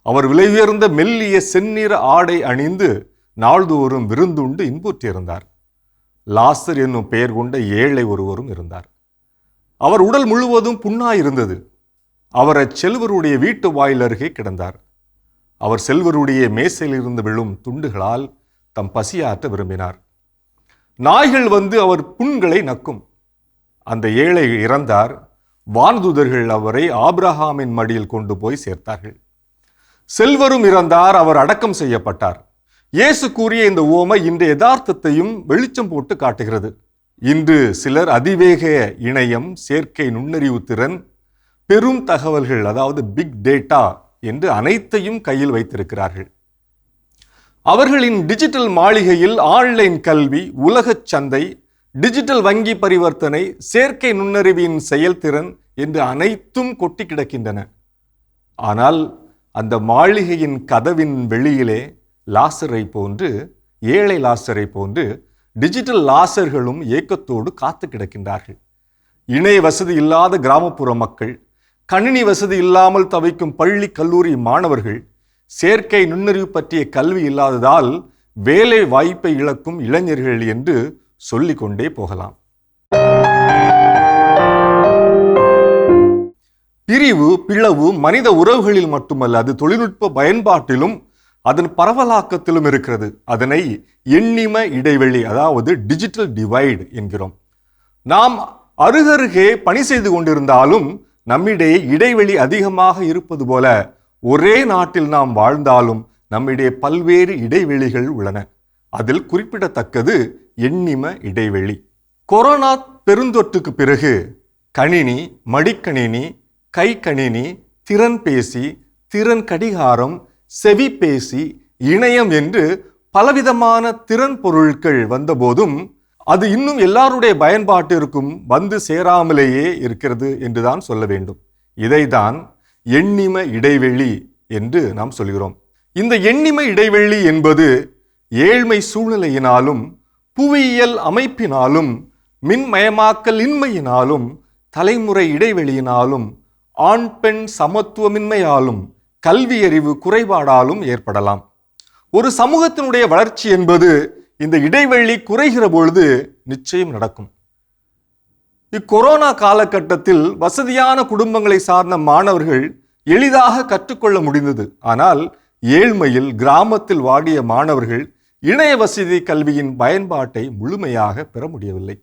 அவர் விலையுயர்ந்த மெல்லிய செந்நிற ஆடை அணிந்து நாள்தோறும் விருந்துண்டு இன்புற்றிருந்தார். லாசர் என்னும் பெயர் கொண்ட ஏழை ஒருவரும் இருந்தார். அவர் உடல் முழுவதும் புண்ணாயிருந்தது. அவர் அச்செல்வருடைய வீட்டு வாயில் அருகே கிடந்தார். அவர் செல்வருடைய மேசையிலிருந்து விழும் துண்டுகளால் தம் பசியாற்ற விரும்பினார். நாய்கள் வந்து அவர் புண்களை நக்கும். அந்த ஏழை இறந்தார். வானதூதர்கள் அவரை ஆபிரகாமின் மடியில் கொண்டு போய் சேர்த்தார்கள். செல்வரும் இறந்தார். அவர் அடக்கம் செய்யப்பட்டார். இயேசு கூறிய இந்த உவமை இன்றைய யதார்த்தத்தையும் வெளிச்சம் போட்டு காட்டுகிறது. இன்று சிலர் அதிவேக இணையம், செயற்கை நுண்ணறிவு திறன், பெரும் தகவல்கள், அதாவது பிக் டேட்டா என்று அனைத்தையும் கையில் வைத்திருக்கிறார்கள். அவர்களின் டிஜிட்டல் மாளிகையில் ஆன்லைன் கல்வி, உலகச் சந்தை, டிஜிட்டல் வங்கி பரிவர்த்தனை, செயற்கை நுண்ணறிவின் செயல்திறன் என்று அனைத்தும் கொட்டி கிடக்கின்றன. ஆனால் அந்த மாளிகையின் கதவின் வெளியிலே லாசரை போன்று, ஏழை லாசரை போன்று டிஜிட்டல் லாசர்களும் ஏக்கத்தோடு காத்து கிடக்கின்றார்கள். இணைய வசதி இல்லாத கிராமப்புற மக்கள், கணினி வசதி இல்லாமல் தவிக்கும் பள்ளி கல்லூரி மாணவர்கள், செயற்கை நுண்ணறிவு பற்றிய கல்வி இல்லாததால் வேலை வாய்ப்பை இழக்கும் இளைஞர்கள் என்று சொல்லிக்கொண்டே போகலாம். பிரிவு, பிளவு மனித உறவுகளில் மட்டுமல்ல, அது தொழில்நுட்ப பயன்பாட்டிலும் அதன் பரவலாக்கத்திலும் இருக்கிறது. அதனை எண்ணிம இடைவெளி, அதாவது டிஜிட்டல் டிவைடு என்கிறோம். நாம் அருகருகே பணி செய்து கொண்டிருந்தாலும் நம்மிடையே இடைவெளி அதிகமாக இருப்பது போல, ஒரே நாட்டில் நாம் வாழ்ந்தாலும் நம்மிடையே பல்வேறு இடைவெளிகள் உள்ளன. அதில் குறிப்பிடத்தக்கது எண்ணிம இடைவெளி. கொரோனா பெருந்தொற்றுக்கு பிறகு கணினி, மடிக்கணினி, கைக்கணினி, திறன்பேசி, திறன் கடிகாரம், செவிப்பேசி, இணையம் என்று பலவிதமான திறன் பொருட்கள் வந்தபோதும் அது இன்னும் எல்லாருடைய பயன்பாட்டிற்கும் வந்து சேராமலேயே இருக்கிறது என்றுதான் சொல்ல வேண்டும். இதைதான் எண்ணிம இடைவெளி என்று நாம் சொல்கிறோம். இந்த எண்ணிம இடைவெளி என்பது ஏழ்மை சூழ்நிலையினாலும், புவியியல் அமைப்பினாலும், மின்மயமாக்கல் இன்மையினாலும், தலைமுறை இடைவெளியினாலும், ஆண் பெண் சமத்துவமின்மையாலும், கல்வியறிவு குறைபாடாலும் ஏற்படலாம். ஒரு சமூகத்தினுடைய வளர்ச்சி என்பது இந்த இடைவெளி குறைகிற பொழுது நிச்சயம் நடக்கும். இக்கொரோனா காலகட்டத்தில் வசதியான குடும்பங்களை சார்ந்த மாணவர்கள் எளிதாக கற்றுக்கொள்ள முடிந்தது. ஆனால் ஏழ்மையில் கிராமத்தில் வாடிய மாணவர்கள் இணைய வசதி கல்வியின் பயன்பாட்டை முழுமையாக பெற முடியவில்லை.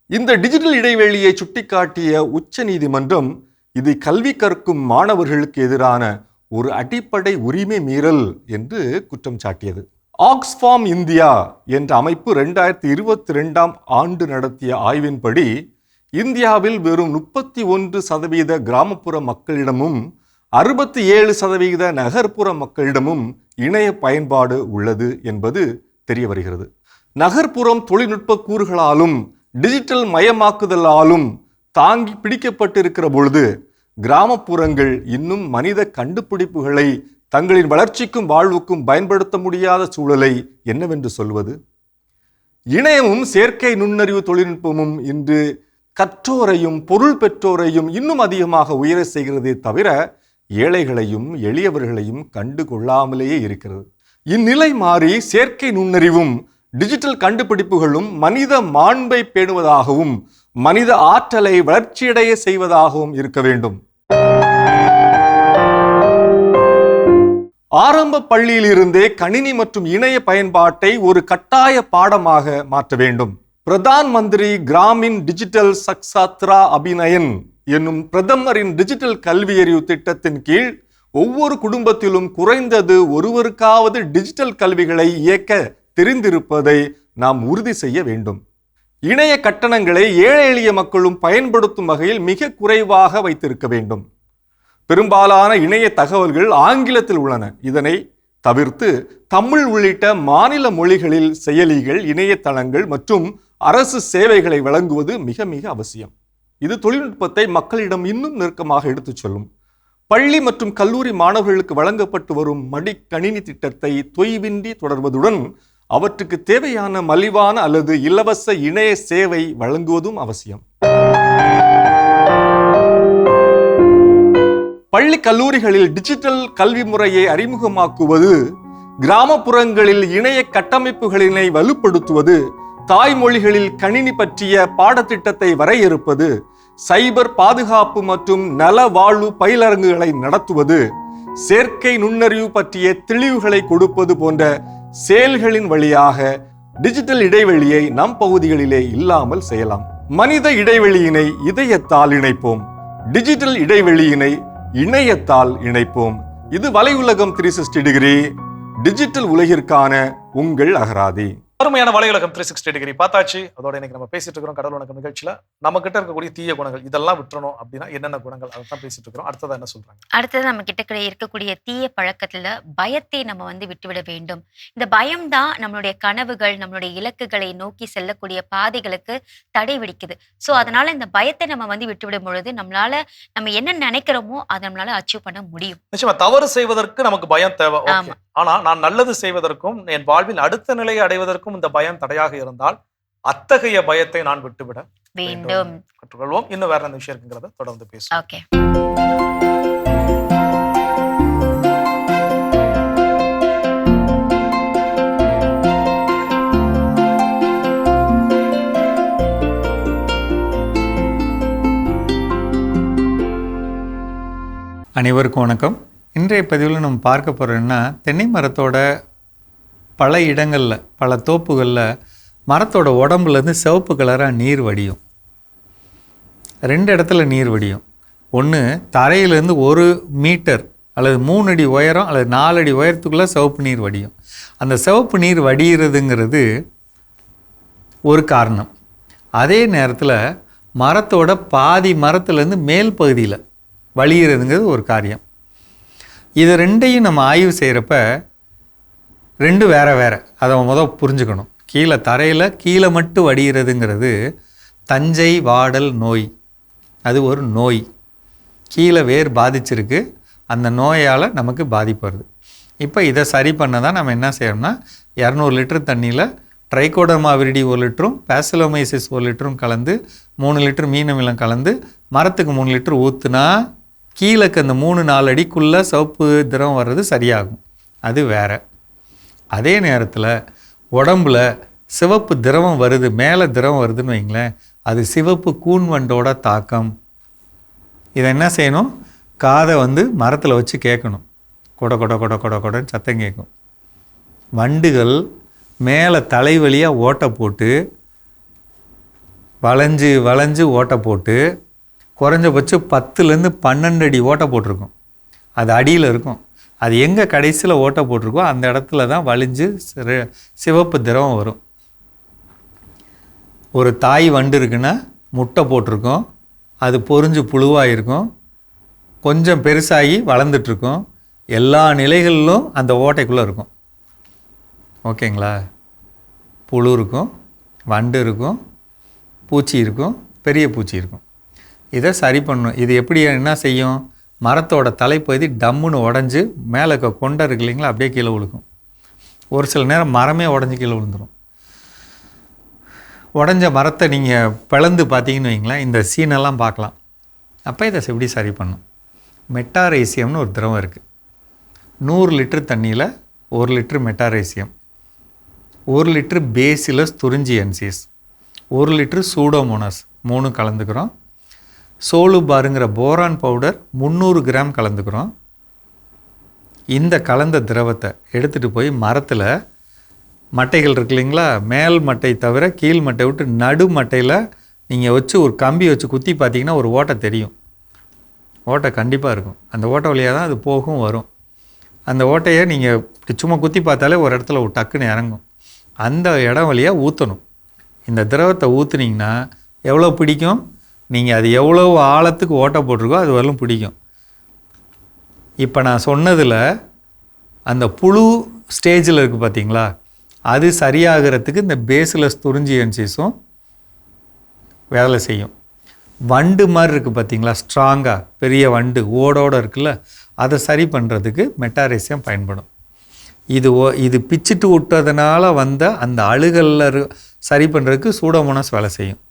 இந்த டிஜிட்டல் இடைவெளியை சுட்டிக்காட்டிய உச்ச நீதிமன்றம் இது கல்வி கற்கும் மாணவர்களுக்கு எதிரான ஒரு அடிப்படை உரிமை மீறல் என்று குற்றம் சாட்டியது. ஆக்ஸ்ஃபார்ம் இந்தியா என்ற அமைப்பு 2022 ஆண்டு நடத்திய ஆய்வின்படி இந்தியாவில் வெறும் 31% கிராமப்புற மக்களிடமும் 67% நகர்ப்புற மக்களிடமும் இணைய பயன்பாடு உள்ளது என்பது தெரிய வருகிறது. நகர்ப்புறம் தொழில்நுட்ப கூறுகளாலும் டிஜிட்டல் மயமாக்குதலாலும் தாங்கி பிடிக்கப்பட்டிருக்கிற பொழுது கிராமப்புறங்கள் இன்னும் மனித கண்டுபிடிப்புகளை தங்களின் வளர்ச்சிக்கும் வாழ்வுக்கும் பயன்படுத்த முடியாத சூழலை என்னவென்று சொல்வது? இணையமும் செயற்கை நுண்ணறிவு தொழில்நுட்பமும் இன்று கற்றோரையும் பொருள் பெற்றோரையும் இன்னும் அதிகமாக உயர செய்கிறதே தவிர ஏழைகளையும் எளியவர்களையும் கண்டு கொள்ளாமலேயே இருக்கிறது. இந்நிலை மாறி செயற்கை நுண்ணறிவும் டிஜிட்டல் கண்டுபிடிப்புகளும் மனித மாண்பை பேணுவதாகவும் மனித ஆற்றலை வளர்ச்சியடைய செய்வதாகவும் இருக்க வேண்டும். ஆரம்ப பள்ளியிலிருந்தே கணினி மற்றும் இணைய பயன்பாட்டை ஒரு கட்டாய பாடமாக மாற்ற வேண்டும். பிரதான் மந்திரி கிராமின் டிஜிட்டல் சக்சாத்ரா அபிநயன் என்னும் பிரதமரின் டிஜிட்டல் கல்வியறிவு திட்டத்தின் கீழ் ஒவ்வொரு குடும்பத்திலும் குறைந்தது ஒருவருக்காவது டிஜிட்டல் கல்விகளை இயக்க தெரிந்திருப்பதை நாம் உறுதி செய்ய வேண்டும். இணைய கட்டணங்களை ஏழை எளிய மக்களும் பயன்படுத்தும் வகையில் மிக குறைவாக வைத்திருக்க வேண்டும். பெரும்பாலான இணைய தகவல்கள் ஆங்கிலத்தில் உள்ளன. இதனை தவிர்த்து தமிழ் உள்ளிட்ட மாநில மொழிகளில் செயலிகள், இணையதளங்கள் மற்றும் அரசு சேவைகளை வழங்குவது மிக மிக அவசியம். இது தொழில்நுட்பத்தை மக்களிடம் இன்னும் நெருக்கமாக எடுத்துச் சொல்லும். பள்ளி மற்றும் கல்லூரி மாணவர்களுக்கு வழங்கப்பட்டு வரும் மடிக்கணினி திட்டத்தை தொய்வின்றி தொடர்வதுடன் அவற்றுக்கு தேவையான மலிவான அல்லது இலவச இணைய சேவை வழங்குவதும் அவசியம். பள்ளி கல்லூரிகளில் டிஜிட்டல் கல்வி முறையை அறிமுகமாக்குவது, கிராமப்புறங்களில் இணைய கட்டமைப்புகளினை வலுப்படுத்துவது, தாய்மொழிகளில் கணினி பற்றிய பாடத்திட்டத்தை வரையறுப்பது, சைபர் பாதுகாப்பு மற்றும் நல வாழ்வு பயிலரங்குகளை நடத்துவது, செயற்கை நுண்ணறிவு பற்றிய தெளிவுகளை கொடுப்பது போன்ற செயல்களின் வழியாக டிஜிட்டல் இடைவெளியை நம் பகுதிகளிலே இல்லாமல் செய்யலாம். மனித இடைவெளியினை இதயத்தால் இணைப்போம், டிஜிட்டல் இடைவெளியினை இணையத்தால் இணைப்போம். இது வலையுலகம் 360 டிகிரி, டிஜிட்டல் உலகிற்கான உங்கள் அகராதி. அருமையான வலையுலகம் 360 டிகிரி பார்த்தாச்சு. அதோட இன்னைக்கு நம்ம பேசிட்டு இருக்கிறோம் கடவுள் வணக்கம் நிகழ்ச்சியில நம்ம கிட்ட இருக்கக்கூடிய தீய குணங்கள் இதெல்லாம் விட்டுறணும் அப்படின்னா என்னென்ன குணங்கள், அதை தான் பேசிட்டு இருக்கிறோம். அடுத்ததா என்ன சொல்றாங்க? அடுத்தது நம்ம கிட்ட இருக்கக்கூடிய தீய பழக்கத்துல பயத்தை நம்ம வந்து விட்டுவிட வேண்டும். இந்த பயம் தான் நம்மளுடைய கனவுகள், நம்மளுடைய இலக்குகளை நோக்கி செல்லக்கூடிய பாதைகளுக்கு தடை விதிக்குது. ஸோ அதனால இந்த பயத்தை நம்ம வந்து விட்டுவிடும் பொழுது நம்மளால நம்ம என்ன நினைக்கிறோமோ அதை நம்மளால அச்சீவ் பண்ண முடியும். நிச்சயமா தவறு செய்வதற்கு நமக்கு பயம் தேவை. ஓகே. ஆனா நான் நல்லது செய்வதற்கும் என் வாழ்வில் அடுத்த நிலையை அடைவதற்கும் இந்த பயம் தடையாக இருந்தால் அத்தகைய பயத்தை நான் விட்டுவிட வேண்டும். கற்றுக்கொள்வோம். இன்னும் வேற என்ன விஷயம் இருக்குங்கிறத தொடர்ந்து பேசுவோம். ஓகே. அனைவருக்கும் வணக்கம். இன்றைய பதிவில் நம்ம பார்க்க போகிறோம்னா தென்னை மரத்தோட பல இடங்களில், பல தோப்புகளில் மரத்தோட உடம்புலேருந்து சிவப்பு கலராக நீர் வடியும். 2 இடத்துல நீர் வடியும். ஒன்று தரையிலேருந்து 1 மீட்டர் அல்லது 3 அடி உயரம் அல்லது 4 அடி உயரத்துக்குள்ளே சிவப்பு நீர் வடியும். அந்த சிவப்பு நீர் வடிகிறதுங்கிறது ஒரு காரணம். அதே நேரத்தில் மரத்தோட பாதி மரத்துலேருந்து மேல் பகுதியில் வழிகிறதுங்கிறது ஒரு காரியம். இது 2ஐயும் நம்ம ஆய்வு செய்கிறப்ப 2 வேறு வேறு. அதை முதல் புரிஞ்சுக்கணும். தரையில் கீழே மட்டும் வடிகிறதுங்கிறது தஞ்சை வாடல் நோய். அது ஒரு நோய். கீழே வேர் பாதிச்சிருக்கு, அந்த நோயால் நமக்கு பாதிப்பு வருது. இப்போ இதை சரி பண்ண தான் நம்ம என்ன செய்யணும்னா 200 லிட்டர் தண்ணியில் ட்ரைகோடர்மா விரிடி 1 லிட்டரும் பேசிலோமைசிஸ் 1 லிட்டரும் கலந்து 3 லிட்டர் மீன் அமிலம் கலந்து மரத்துக்கு 3 லிட்டர் ஊற்றுனா கீழக்கு அந்த 3-4 அடிக்குள்ளே சிவப்பு திரவம் வர்றது சரியாகும். அது வேறு. அதே நேரத்தில் உடம்புல சிவப்பு திரவம் வருது, மேலே திரவம் வருதுன்னு வைங்களேன், அது சிவப்பு கூன்வண்டோட தாக்கம். இதை என்ன செய்யணும்? காதை வந்து மரத்தில் வச்சு கேட்கணும். கொட கொட கொட கொட கொடன்னு சத்தம் கேட்கும். வண்டுகள் மேலே தலைவலியாக ஓட்டை போட்டு வளைஞ்சு வளைஞ்சு ஓட்டை போட்டு குறைஞ்சபட்சம் 10லேருந்து 12 அடி ஓட்டை போட்டிருக்கும். அது அடியில் இருக்கும். அது எங்கே கடைசியில் ஓட்டை போட்டிருக்கோ அந்த இடத்துல தான் வலிஞ்சு சிவப்பு திரவம் வரும். ஒரு தாய் வண்டு இருக்குன்னா முட்டை போட்டிருக்கோம், அது பொறிஞ்சு புழுவாக இருக்கும், கொஞ்சம் பெருசாகி வளர்ந்துட்டுருக்கும். எல்லா நிலைகளிலும் அந்த ஓட்டைக்குள்ளே இருக்கும். ஓகேங்களா? புழு இருக்கும், வண்டு இருக்கும், பூச்சி இருக்கும், பெரிய பூச்சி இருக்கும். இதை சரி பண்ணணும். இது எப்படி என்ன செய்யும்? மரத்தோட தலைப்பகுதி டம்முன்னு உடஞ்சி மேலே கொண்டை இருக்கு இல்லைங்களா, அப்படியே கீழே விழுக்கும். ஒரு சில நேரம் மரமே உடஞ்சி கீழே விழுந்துடும். உடஞ்ச மரத்தை நீங்கள் பிளந்து பார்த்தீங்கன்னு வைங்களேன், இந்த சீனெல்லாம் பார்க்கலாம். அப்போ இதை எப்படி சரி பண்ணும்? மெட்டாரேசியம்னு ஒரு திரவம் இருக்குது. 100 லிட்டர் தண்ணியில் 1 litre Metarhizium, 1 litre Bacillus thuringiensis, 1 litre Pseudomonas 3 கலந்துக்கிறோம். சோலுபாருங்கிற போரான் பவுடர் 300 கிராம் கலந்துக்கிறோம். இந்த கலந்த திரவத்தை எடுத்துகிட்டு போய் மரத்தில் மட்டைகள் இருக்கு இல்லைங்களா, மேல் மட்டை தவிர கீழ் மட்டை விட்டு நடு மட்டையில் நீங்கள் வச்சு ஒரு கம்பி வச்சு குத்தி பார்த்தீங்கன்னா ஒரு ஓட்டை தெரியும். ஓட்டை கண்டிப்பாக இருக்கும். அந்த ஓட்டை வழியாக தான் அது போகும் வரும். அந்த ஓட்டையை நீங்கள் சும்மா குத்தி பார்த்தாலே ஒரு இடத்துல ஒரு டக்குன்னு இறங்கும். அந்த இடம் வழியாக ஊற்றணும். இந்த திரவத்தை ஊற்றுனீங்கன்னா எவ்வளோ பிடிக்கும்? நீங்கள் அது எவ்வளோ ஆழத்துக்கு ஓட்டை போட்டிருக்கோ அது வரலும் பிடிக்கும். இப்போ நான் சொன்னதில் அந்த புழு ஸ்டேஜில் இருக்குது பார்த்தீங்களா, அது சரியாகிறதுக்கு இந்த பேசிலஸ் துரிஞ்சியன்சிஸும் வேலை செய்யும். வண்டு மாதிரி இருக்குது பார்த்தீங்களா, ஸ்ட்ராங்காக பெரிய வண்டு ஓடோடு இருக்குல்ல, அதை சரி பண்ணுறதுக்கு மெட்டாரேசியம் பயன்படும். இது பிச்சுட்டு விட்டதுனால வந்த அந்த அழுகலில் சரி பண்ணுறதுக்கு சூடோமோனாஸ் வேலை செய்யும்.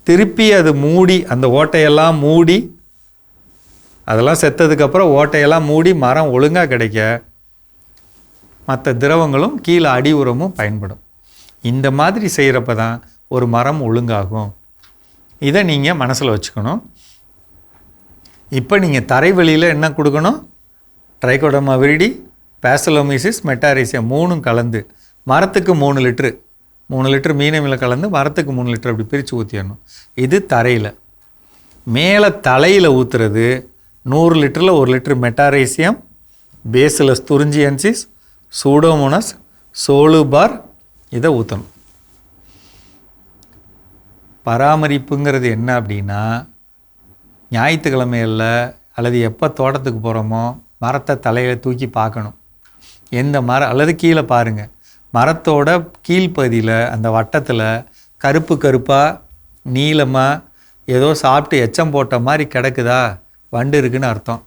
திருப்பி அது மூடி, அந்த ஓட்டையெல்லாம் மூடி அதெல்லாம் செத்ததுக்கப்புறம் ஓட்டையெல்லாம் மூடி மரம் ஒழுங்காக கிடைக்க மற்ற திரவங்களும் கீழே அடி உரமும் பயன்படும். இந்த மாதிரி செய்கிறப்ப தான் ஒரு மரம் ஒழுங்காகும். இதை நீங்கள் மனசில் வச்சுக்கணும். இப்போ நீங்கள் தரைவெளியில் என்ன கொடுக்கணும்? ட்ரைகோடர்மா விரிடி, பேசலோமிசிஸ், மெட்டாரேசியா 3 கலந்து மரத்துக்கு 3 லிட்ரு 3 லிட்டர் மீனமில் கலந்து மரத்துக்கு 3 லிட்டர் அப்படி பிரித்து ஊற்றிடணும். இது தரையில். மேலே தலையில் ஊற்றுறது 100 லிட்டரில் 1 litre Metarhizium, bacillus thuringiensis, Pseudomonas, சோலுபார் இதை ஊற்றணும். பராமரிப்புங்கிறது என்ன அப்படின்னா, ஞாயிற்றுக்கிழமையில் அல்லது எப்போ தோட்டத்துக்கு போகிறோமோ மரத்தை தலையில் தூக்கி பார்க்கணும். எந்த மரம் அல்லது கீழே பாருங்கள், மரத்தோட கீழ்ப்பகுதியில் அந்த வட்டத்தில் கருப்பு கருப்பாக நீளமாக ஏதோ சாப்பிட்டு எச்சம் போட்ட மாதிரி கிடக்குதா, வண்டு இருக்குன்னு அர்த்தம்.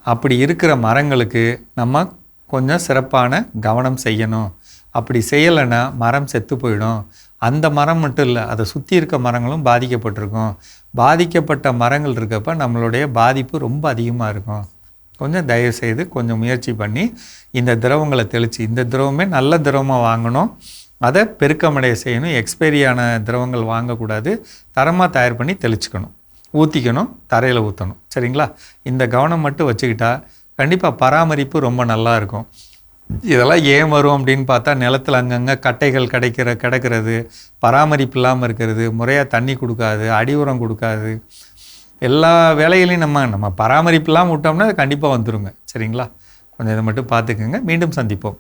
அப்படி இருக்கிற மரங்களுக்கு நம்ம கொஞ்சம் சிறப்பான கவனம் செய்யணும். அப்படி செய்யலைன்னா மரம் செத்து போயிடும். அந்த மரம் மட்டும் இல்லை, அதை சுற்றி இருக்க மரங்களும் பாதிக்கப்பட்டிருக்கும். பாதிக்கப்பட்ட மரங்கள் இருக்கப்போ நம்மளுடைய பாதிப்பு ரொம்ப அதிகமாக இருக்கும். கொஞ்சம் தயவுசெய்து கொஞ்சம் முயற்சி பண்ணி இந்த திரவங்களை தெளித்து, இந்த திரவமே நல்ல திரவமாக வாங்கணும், அதை பெருக்கமடைய செய்யணும். எக்ஸ்பைரியான திரவங்கள் வாங்கக்கூடாது. தரமாக தயார் பண்ணி தெளிச்சுக்கணும், ஊற்றிக்கணும், தரையில் ஊற்றணும். சரிங்களா? இந்த கவனம் மட்டும் வச்சுக்கிட்டா கண்டிப்பாக பராமரிப்பு ரொம்ப நல்லா இருக்கும். இதெல்லாம் ஏன் வரும் அப்படின்னு பார்த்தா, நிலத்தில் அங்கங்கே கட்டைகள் கிடக்கிறது, பராமரிப்பு இல்லாமல் இருக்கிறது, முறையாக தண்ணி கொடுக்காது, அடி உரம் கொடுக்காது, எல்லா வேலைகளையும் நம்ம பராமரிப்புலாம் விட்டோம்னா அது கண்டிப்பாக வந்துருங்க. சரிங்களா? கொஞ்சம் இதை மட்டும் பார்த்துக்குங்க. மீண்டும் சந்திப்போம்.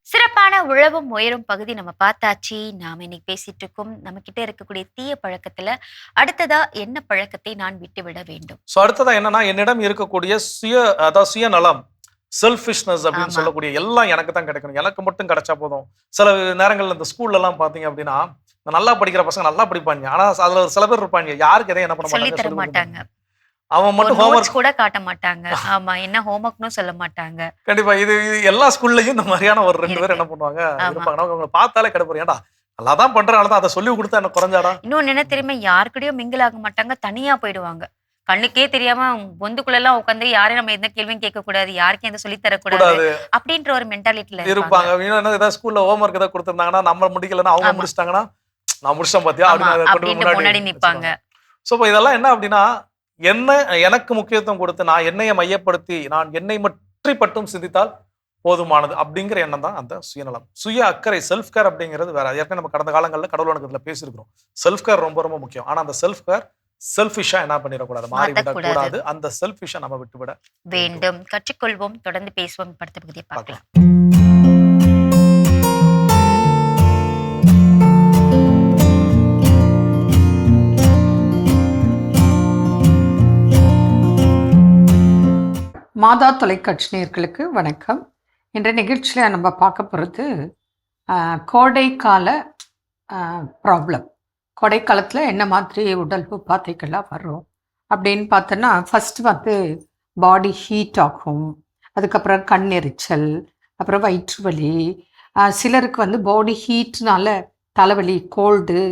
சிறப்பான உழவும் உயரும் பகுதி நம்ம பார்த்தாச்சு. நாம் இன்னைக்கு பேசிட்டு இருக்கோம் நம்மக்கிட்ட இருக்கக்கூடிய தீய பழக்கத்துல அடுத்ததா என்ன பழக்கத்தை நான் விட்டுவிட வேண்டும். ஸோ அடுத்ததா என்னன்னா, என்னிடம் இருக்கக்கூடிய சுயநலம், செல்ஃபிஷ்னஸ் அப்படின்னு சொல்லக்கூடிய எல்லாம் எனக்கு தான் கிடைக்கணும், எனக்கு மட்டும் கிடைச்சா போதும். சில நேரங்கள்ல இந்த ஸ்கூல்ல எல்லாம் பாத்தீங்க அப்படின்னா, நல்லா படிக்கிற பசங்க நல்லா படிப்பாங்க, ஆனா அதுல சில பேர் இருப்பாங்க யாருக்கு எதையும் என்ன சொல்லி தர மாட்டாங்க. அவன் மட்டும் ஹோம்வொர்க் கூட காட்ட மாட்டாங்க. ஆமா, என்ன ஹோம்வொர்க்னு சொல்ல மாட்டாங்க. கண்டிப்பா இது எல்லா ஸ்கூல்லயும் இந்த மாதிரியான ஒரு 2 பேர் என்ன பண்ணுவாங்க இருப்பாங்க. அவங்க பார்த்தாலே கிடைப்பாரு, ஏன்டா நல்லா தான் பண்றனால தான் அதை சொல்லி கொடுத்தா என்ன குறைஞ்சாடா. இன்னொன்னு என்ன தெரியுமா, யாருக்கிட்டையும் மிங்கிள் ஆக மாட்டாங்க, தனியா போயிடுவாங்க. கண்ணுக்கே தெரியாம பொந்துக்குள்ள எல்லாம் உட்காந்து யாரையும் நம்ம எந்த கேள்வியும் கேட்க கூடாது, யாருக்கும் எந்த சொல்லி தரக்கூடாது அப்படின்ற ஒரு மென்டாலிட்டில இருப்பாங்க. ஏதாவது ஸ்கூல்ல ஹோம்வொர்க் ஏதாவது கொடுத்திருந்தாங்கன்னா, நம்ம முடிக்கலன்னா அவங்க முடிச்சிட்டாங்கன்னா நான் முடிச்சிட்டேன் பாத்தியா அப்படின்னு முன்னாடி நிப்பாங்க. சோ இதெல்லாம் என்ன அப்படின்னா, எனக்கு முக்கியத்துவம் கொடுத்து நான் என்னைய மையப்படுத்தி நான் என்னை மற்றி பட்டும் சிந்தித்தால் போதுமானது அப்படிங்கிற எண்ணம் தான் அந்த சுயநலம். சுய அக்கறை, செல்ஃப் கேர் அப்படிங்கிறது வேற. ஏற்கனவே நம்ம கடந்த காலங்களில் கடவுள் வணக்கத்துல பேசியிருக்கிறோம். செல்ஃப் கேர் ரொம்ப ரொம்ப முக்கியம். ஆனா அந்த செல்ஃப் கேர் செல்ஃபிஷா என்ன பண்ணிடக்கூடாது, மாறிவிடக்கூடாது. அந்த செல்ஃபிஷா நம்ம விட்டுவிட வேண்டும். கற்றுக்கொள்வோம், தொடர்ந்து பேசுவோம். படுத்த பகுதியை பார்க்கலாம். மாதா தொலைக்காட்சி நேயர்களுக்கு வணக்கம். இன்றைய நிகழ்ச்சியில் நம்ம பார்க்க போகிறது கோடைக்கால ப்ராப்ளம். கோடைக்காலத்தில் என்ன மாதிரி உடல் உபாதைகள்லாம் வரும் அப்படின்னு பார்த்தோன்னா, ஃபஸ்ட்டு பாடி ஹீட் ஆகும், அதுக்கப்புறம் கண் எரிச்சல், அப்புறம் வயிற்று வலி, சிலருக்கு பாடி ஹீட்னால தலைவலி, கோல்டு,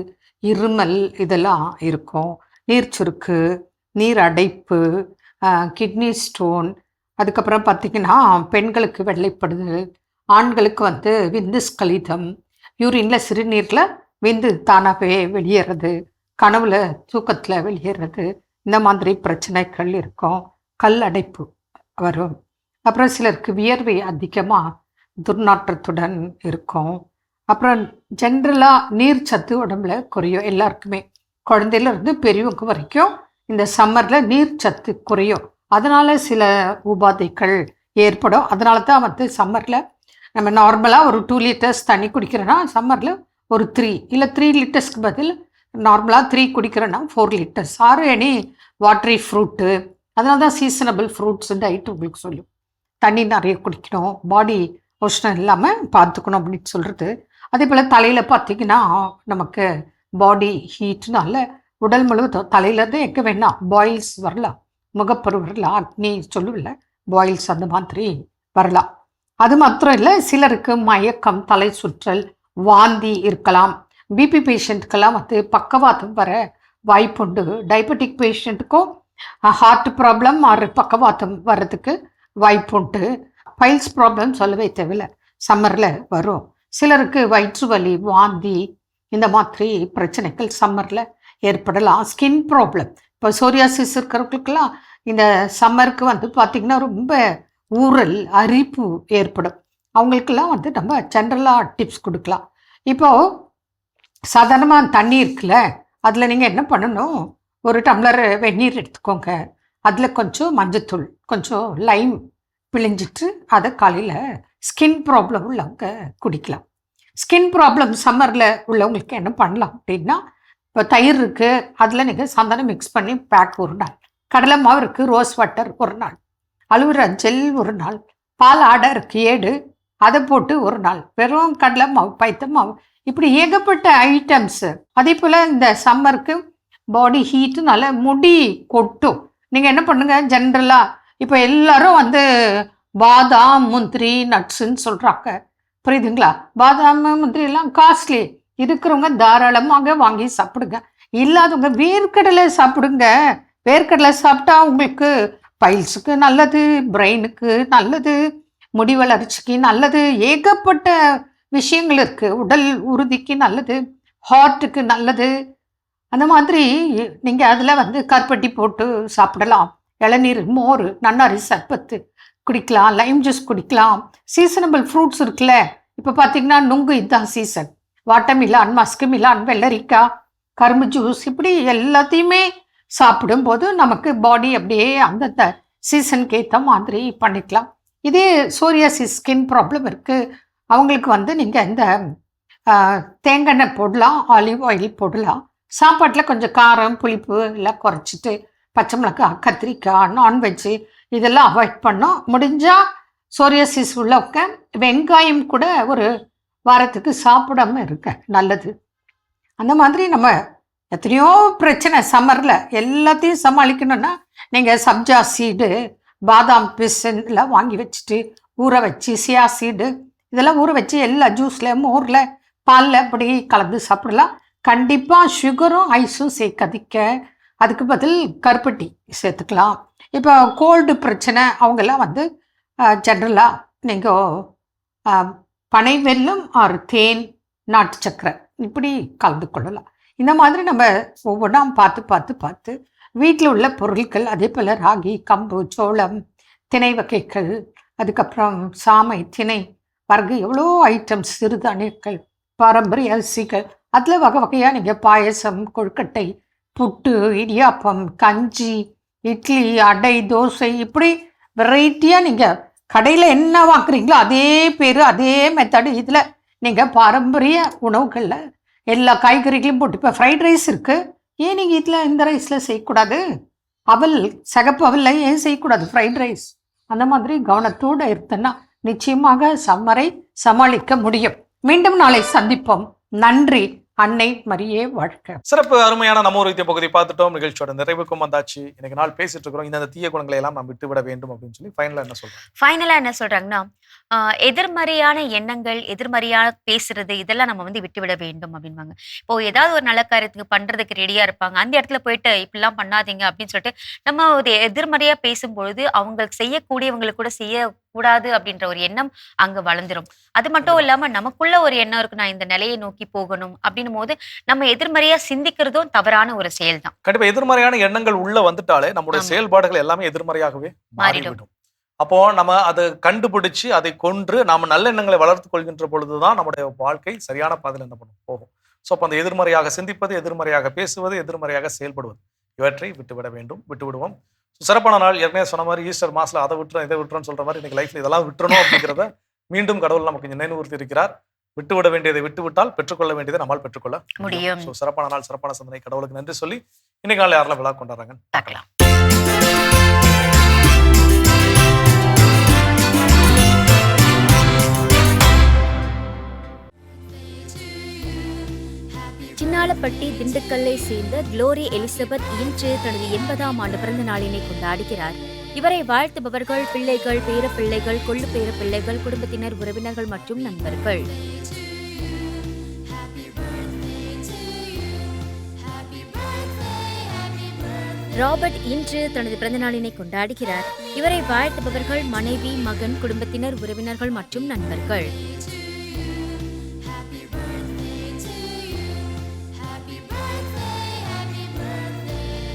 இருமல் இதெல்லாம் இருக்கும், நீர் சுருக்கு, நீர் அடைப்பு, கிட்னி ஸ்டோன், அதுக்கப்புறம் பார்த்திங்கன்னா பெண்களுக்கு வெள்ளைப்படுது, ஆண்களுக்கு விந்து ஸ்கலிதம், யூரின்ல சிறுநீரில் விந்து தானாகவே வெளியேறது, கனவுல தூக்கத்தில் வெளியேறது, இந்த மாதிரி பிரச்சனைகள் இருக்கும். கல் அடைப்பு வரும். அப்புறம் சிலருக்கு வியர்வை அதிகமாக துர்நாற்றத்துடன் இருக்கும். அப்புறம் ஜென்ரலாக நீர் சத்து உடம்புல குறையும். எல்லாருக்குமே, குழந்தையிலேருந்து பெரியவங்க வரைக்கும் இந்த சம்மரில் நீர் சத்து குறையும். அதனால் சில உபாதைகள் ஏற்படும். அதனால தான் சம்மரில் நம்ம நார்மலாக ஒரு 2 லிட்டர்ஸ் தண்ணி குடிக்கிறோன்னா சம்மரில் ஒரு 3 இல்லை 3 லிட்டர்ஸ்க்கு பதில் நார்மலாக 3 குடிக்கிறோன்னா 4 litres. Or any watery fruit. அதனால தான் சீசனபிள் ஃப்ரூட்ஸ் டயட் உங்களுக்கு சொல்லும். தண்ணி நிறைய குடிக்கணும், பாடி உஷ்ணம் இல்லாமல் பார்த்துக்கணும் அப்படின்னு சொல்கிறது. அதே போல் தலையில் பார்த்திங்கன்னா நமக்கு பாடி ஹீட்னால உடல் முழுவதும் தலையிலேருந்து எங்கே வேணால் பாயில்ஸ் வரலாம், முகப்பரு வரலாம், அக்னி சொல்லுவில்ல பாயில்ஸ் அந்த மாதிரி வரலாம். அது மாத்திரம் இல்லை, சிலருக்கு மயக்கம், தலை சுற்றல், வாந்தி இருக்கலாம். பிபி பேஷண்ட்டுக்கெல்லாம் பக்கவாதம் வர வாய்ப்புண்டு. டயபெட்டிக் பேஷண்ட்டுக்கும் ஹார்ட் ப்ராப்ளம் ஆறு பக்கவாதம் வர்றதுக்கு வாய்ப்புண்டு. பைல்ஸ் ப்ராப்ளம் சொல்லவே தேவையில்லை, சம்மரில் வரும். சிலருக்கு வயிற்று வலி, வாந்தி இந்த மாதிரி பிரச்சனைகள் சம்மரில் ஏற்படலாம். ஸ்கின் ப்ராப்ளம், இப்போ சோரியாசிஸ் இருக்கிறவங்களுக்கெல்லாம் இந்த சம்மருக்கு வந்து பார்த்திங்கன்னா ரொம்ப ஊறல், அரிப்பு ஏற்படும். அவங்களுக்கெல்லாம் வந்து நம்ம ஜென்ரலாக டிப்ஸ் கொடுக்கலாம். இப்போது சாதாரணமாக தண்ணி இருக்குல்ல, அதில் நீங்கள் என்ன பண்ணணும், ஒரு டம்ளர் வெந்நீர் எடுத்துக்கோங்க, அதில் கொஞ்சம் மஞ்சத்தூள், கொஞ்சம் லைம் பிழிஞ்சிட்டு அதை காலையில் ஸ்கின் ப்ராப்ளம் உள்ளவங்க குடிக்கலாம். ஸ்கின் ப்ராப்ளம் சம்மரில் உள்ளவங்களுக்கு என்ன பண்ணலாம் அப்படின்னா, இப்போ தயிர் இருக்குது, அதில் நீங்கள் சந்தனம் மிக்ஸ் பண்ணி பேக் ஒரு நாள், கடலை மாவு இருக்குது, ரோஸ் வாட்டர் ஒரு நாள், அலுவரா ஜெல் ஒரு நாள், பால் ஆடை இருக்குது 7, அதை போட்டு ஒரு நாள், வெறும் கடலை மாவு, பைத்த மாவு, இப்படி ஏகப்பட்ட ஐட்டம்ஸு. அதே போல் இந்த சம்மருக்கு பாடி ஹீட்டு நல்லா முடி கொட்டும். நீங்கள் என்ன பண்ணுங்கள், ஜென்ரலாக இப்போ எல்லாரும் வந்து பாதாம், முந்திரி, நட்ஸுன்னு சொல்கிறாங்க, புரியுதுங்களா? பாதாம், முந்திரி எல்லாம் காஸ்ட்லி, இருக்கிறவங்க தாராளமாக வாங்கி சாப்பிடுங்க. இல்லாதவங்க வேர்க்கடலை சாப்பிடுங்க. வேர்க்கடலை சாப்பிட்டா உங்களுக்கு பைல்ஸுக்கு நல்லது, பிரெயினுக்கு நல்லது, முடி வளர்ச்சிக்கு நல்லது, ஏகப்பட்ட விஷயங்கள் இருக்குது. உடல் உறுதிக்கு நல்லது, ஹார்ட்டுக்கு நல்லது. அந்த மாதிரி நீங்கள் அதில் வந்து கருப்பட்டி போட்டு சாப்பிடலாம். இளநீர், மோர், நன்னாரி சர்பத்து குடிக்கலாம், லைம் ஜூஸ் குடிக்கலாம். சீசனபிள் ஃப்ரூட்ஸ் இருக்குல்ல, இப்போ பார்த்தீங்கன்னா நுங்கு இதுதான் சீசன், வாட்டர்மிலான், மஸ்கு மிலான், வெள்ளரிக்காய், கரும்பு ஜூஸ், இப்படி எல்லாத்தையுமே சாப்பிடும்போது நமக்கு பாடி அப்படியே அந்தந்த சீசனுக்கு ஏற்ற மாதிரி பண்ணிக்கலாம். இதே சோரியாசிஸ் ஸ்கின் ப்ராப்ளம் இருக்குது அவங்களுக்கு வந்து நீங்கள் இந்த தேங்காய் போடலாம், ஆலிவ் ஆயில் போடலாம். சாப்பாட்டில் கொஞ்சம் காரம், புளிப்பு எல்லாம் குறைச்சிட்டு, பச்சை மிளகாய், கத்திரிக்காய், நான்வெஜ்ஜு இதெல்லாம் அவாய்ட் பண்ணோம். முடிஞ்சால் சோரியாசிஸ் உள்ளவங்க வெங்காயம் கூட ஒரு வாரத்துக்கு சாப்பிடாம இருக்க நல்லது. அந்த மாதிரி நம்ம எத்தனையோ பிரச்சனை சம்மரில் எல்லாத்தையும் சமாளிக்கணும்னா நீங்கள் சப்ஜா சீடு, பாதாம் பிஸ்லாம் வாங்கி வச்சுட்டு ஊற வச்சு, சியா சீடு இதெல்லாம் ஊற வச்சு எல்லா ஜூஸில், மோரில், பாலில் அப்படி கலந்து சாப்பிடலாம். கண்டிப்பாக சுகரும் ஐஸும் சேர்க்காதீங்க. அதுக்கு பதில் கருப்பட்டி சேர்த்துக்கலாம். இப்போ கோல்டு பிரச்சனை அவங்கெல்லாம் வந்து ஜென்ரலாக நீங்கள் பனை வெல்லம் ஆர் தேன், நாட்டு சக்கரை இப்படி கலந்து கொள்ளலாம். இந்த மாதிரி நம்ம ஒவ்வொன்றா பார்த்து வீட்டில் உள்ள பொருட்கள், அதே போல் ராகி, கம்பு, சோளம், திணை வகைகள், அதுக்கப்புறம் சாமை, திணை வரகு, எவ்வளோ ஐட்டம்ஸ், சிறுதானியங்கள், பாரம்பரிய அரிசிகள், அதில் வகை வகையாக நீங்கள் பாயசம், கொழுக்கட்டை, புட்டு, இடியாப்பம், கஞ்சி, இட்லி, அடை, தோசை, இப்படி வெரைட்டியாக நீங்கள் கடையில் என்ன வாங்குறீங்களோ அதே பேர், அதே மெத்தடு இதில் நீங்கள் பாரம்பரிய உணவுகளில் எல்லா காய்கறிகளையும் போட்டு, இப்போ ஃப்ரைட் ரைஸ் இருக்குது, ஏன் நீங்கள் இதில் இந்த ரைஸில் செய்யக்கூடாது? அவல், சிகப்பு அவலில் ஏன் செய்யக்கூடாது ஃப்ரைட் ரைஸ்? அந்த மாதிரி கவனத்தோடு இருந்தேன்னா நிச்சயமாக சம்மரை சமாளிக்க முடியும். மீண்டும் நாளை சந்திப்போம். நன்றி. அன்னை மரியே வாழ்க. சிறப்பு, அருமையான நம்ம ஒரு வைத்திய பகுதி பார்த்துட்டோம். நிகழ்ச்சியோட நிறைவுக்கும் வந்தாச்சு. இன்னைக்கு நாள் பேசிட்டு இருக்கிறோம், இந்த தீய குணங்களை எல்லாம் நாம் விட்டு விட வேண்டும் அப்படின்னு சொல்லி ஃபைனலா என்ன சொல்றாங்கன்னா, எதிர்மறையான எண்ணங்கள், எதிர்மறையான பேசுறது, இதெல்லாம் நம்ம வந்து விட்டு விட வேண்டும் அப்படின்வாங்க. இப்போ ஏதாவது ஒரு நல்ல காரியத்துக்கு பண்றதுக்கு ரெடியா இருப்பாங்க, அந்த இடத்துல போயிட்டு இப்படிலாம் பண்ணாதீங்க அப்படின்னு சொல்லிட்டு நம்ம ஒரு எதிர்மறையா பேசும்பொழுது அவங்களுக்கு செய்யக்கூடியவங்களுக்கு கூட செய்யக்கூடாது அப்படின்ற ஒரு எண்ணம் அங்க வளர்ந்துரும். அது மட்டும் இல்லாம நமக்குள்ள ஒரு எண்ணம் இருக்கு, நான் இந்த நிலையை நோக்கி போகணும் அப்படின்னும் போது நம்ம எதிர்மறையா சிந்திக்கிறதும் தவறான ஒரு செயல் தான். கண்டிப்பா எதிர்மறையான எண்ணங்கள் உள்ள வந்துட்டாலே நம்முடைய செயல்பாடுகள் எல்லாமே எதிர்மறையாகவே மாறிவிடும். அப்போ நம்ம அதை கண்டுபிடிச்சு அதை கொன்று நாம நல்ல எண்ணங்களை வளர்த்து கொள்கின்ற பொழுதுதான் நம்முடைய வாழ்க்கை சரியான பாதையில் என்ன பண்ணும் போகும். ஸோ அப்போ அந்த எதிர்மறையாக சிந்திப்பது, எதிர்மறையாக பேசுவது, எதிர்மறையாக செயல்படுவது, இவற்றை விட்டுவிட வேண்டும், விட்டு விடுவோம். சிறப்பான நாள். ஏற்கனவே சொன்ன மாதிரி ஈஸ்டர் மாசத்துல அதை விட்டுறோம் இதை விட்டுறோம்னு சொல்ற மாதிரி இன்னைக்கு லைஃப்ல இதெல்லாம் விட்டுறணும் அப்படிங்கிறத மீண்டும் கடவுள் நமக்கு நினைவுறுத்தி இருக்கிறார். விட்டுவிட வேண்டியதை விட்டுவிட்டால் பெற்றுக்கொள்ள வேண்டியதை நம்மால் பெற்றுக்கொள்ள முடியும். சிறப்பான நாள், சிறப்பான சிந்தனை. கடவுளுக்கு நன்றி சொல்லி இன்னைக்கு நாள் யாரெல்லாம் விழா கொண்டாடுறாங்க பார்க்கலாம். சின்னாலப்பட்டி திண்டுக்கல்லை சேர்ந்த குளோரி எலிசபெத் இன்று தனது 80ஆம் ஆண்டு பிறந்த நாளினை கொண்டாடுகிறார். இவரை வாழ்த்துபவர்கள் பிள்ளைகள், பேர பிள்ளைகள், கொள்ளு பேர பிள்ளைகள், குடும்பத்தினர், உறவினர்கள் மற்றும் நண்பர்கள். ராபர்ட் இன்று தனது பிறந்தநாளினை கொண்டாடுகிறார். இவரை வாழ்த்துபவர்கள் மனைவி, மகன், குடும்பத்தினர், உறவினர்கள் மற்றும் நண்பர்கள்.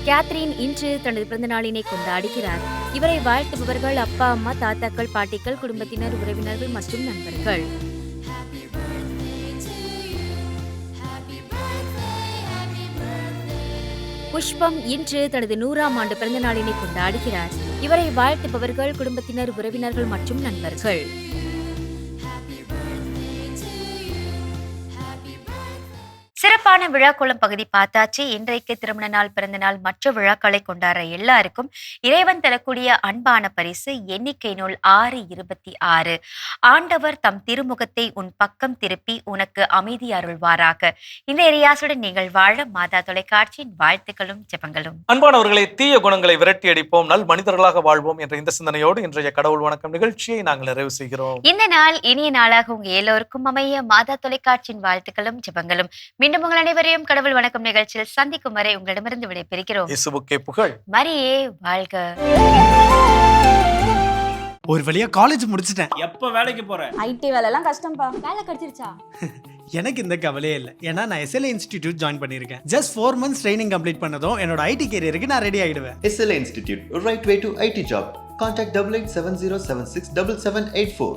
கேத்ரின் இன்று தனது பிறந்தநாளினை கொண்டாடுகிறார். இவரை வாழ்த்துபவர்கள் அப்பா, அம்மா, தாத்தாக்கள், பாட்டிகள், குடும்பத்தினர், உறவினர்கள் மற்றும் நண்பர்கள். புஷ்பம் இன்று தனது 100ஆம் ஆண்டு பிறந்த நாளினை கொண்டாடுகிறார். இவரை வாழ்த்துபவர்கள் குடும்பத்தினர், உறவினர்கள் மற்றும் நண்பர்கள். சிறப்பான விழாக்கோளம் பகுதி பார்த்தாச்சு. இன்றைக்கு திருமண நாள், பிறந்த நாள், மற்ற விழாக்களை கொண்டாடுற எல்லாருக்கும் இறைவன் தரக்கூடிய அன்பான பரிசு எண்ணிக்கை நூல் 626. ஆண்டவர் தம் திருமுகத்தை உன் பக்கம் திருப்பி உனக்கு அமைதி அருள்வாராக. இந்த ரியாசுடன் நீங்கள் வாழ மாதா தொலைக்காட்சியின் வாழ்த்துக்களும் ஜெபங்களும். அன்பானவர்களை, தீய குணங்களை விரட்டி அடிப்போம், நல் மனிதர்களாக வாழ்வோம் என்ற இந்த சிந்தனையோடு இன்றைய கடவுள் வணக்கம் நிகழ்ச்சியை நாங்கள் நிறைவு செய்கிறோம். இந்த நாள் இனிய நாளாக உங்க எல்லோருக்கும் அமைய மாதா தொலைக்காட்சியின் வாழ்த்துக்களும் ஜெபங்களும். மீண்டும் உங்கள் அனைவரையும் கடவுள் வணக்கம் நிகழ்ச்சியில் சந்திக்கும் வரை உங்களிடமிருந்து விடைபெறுகிறோம். இயேசுவுக்கே புகழ். மரியே வாழ்க. ஒரு வழியா காலேஜ் முடிச்சிட்டேன். எப்ப வேலைக்கு போற? ஐடி வேலைலாம் கஷ்டம்பா. வேலை கிடைச்சிருச்சா? எனக்கு இந்த கவலையே இல்லை, ஏன்னா நான் SLA இன்ஸ்டிடியூட் ஜாயின் பண்ணியிருக்கேன். ஜஸ்ட் 4 months ட்ரைனிங் கம்ப்ளீட் பண்ணதும் என்னோட ஐடி கேரியருக்கு நான் ரெடி ஆயிடுவேன். SLA Institute, right way to IT job. Contact 8870767784.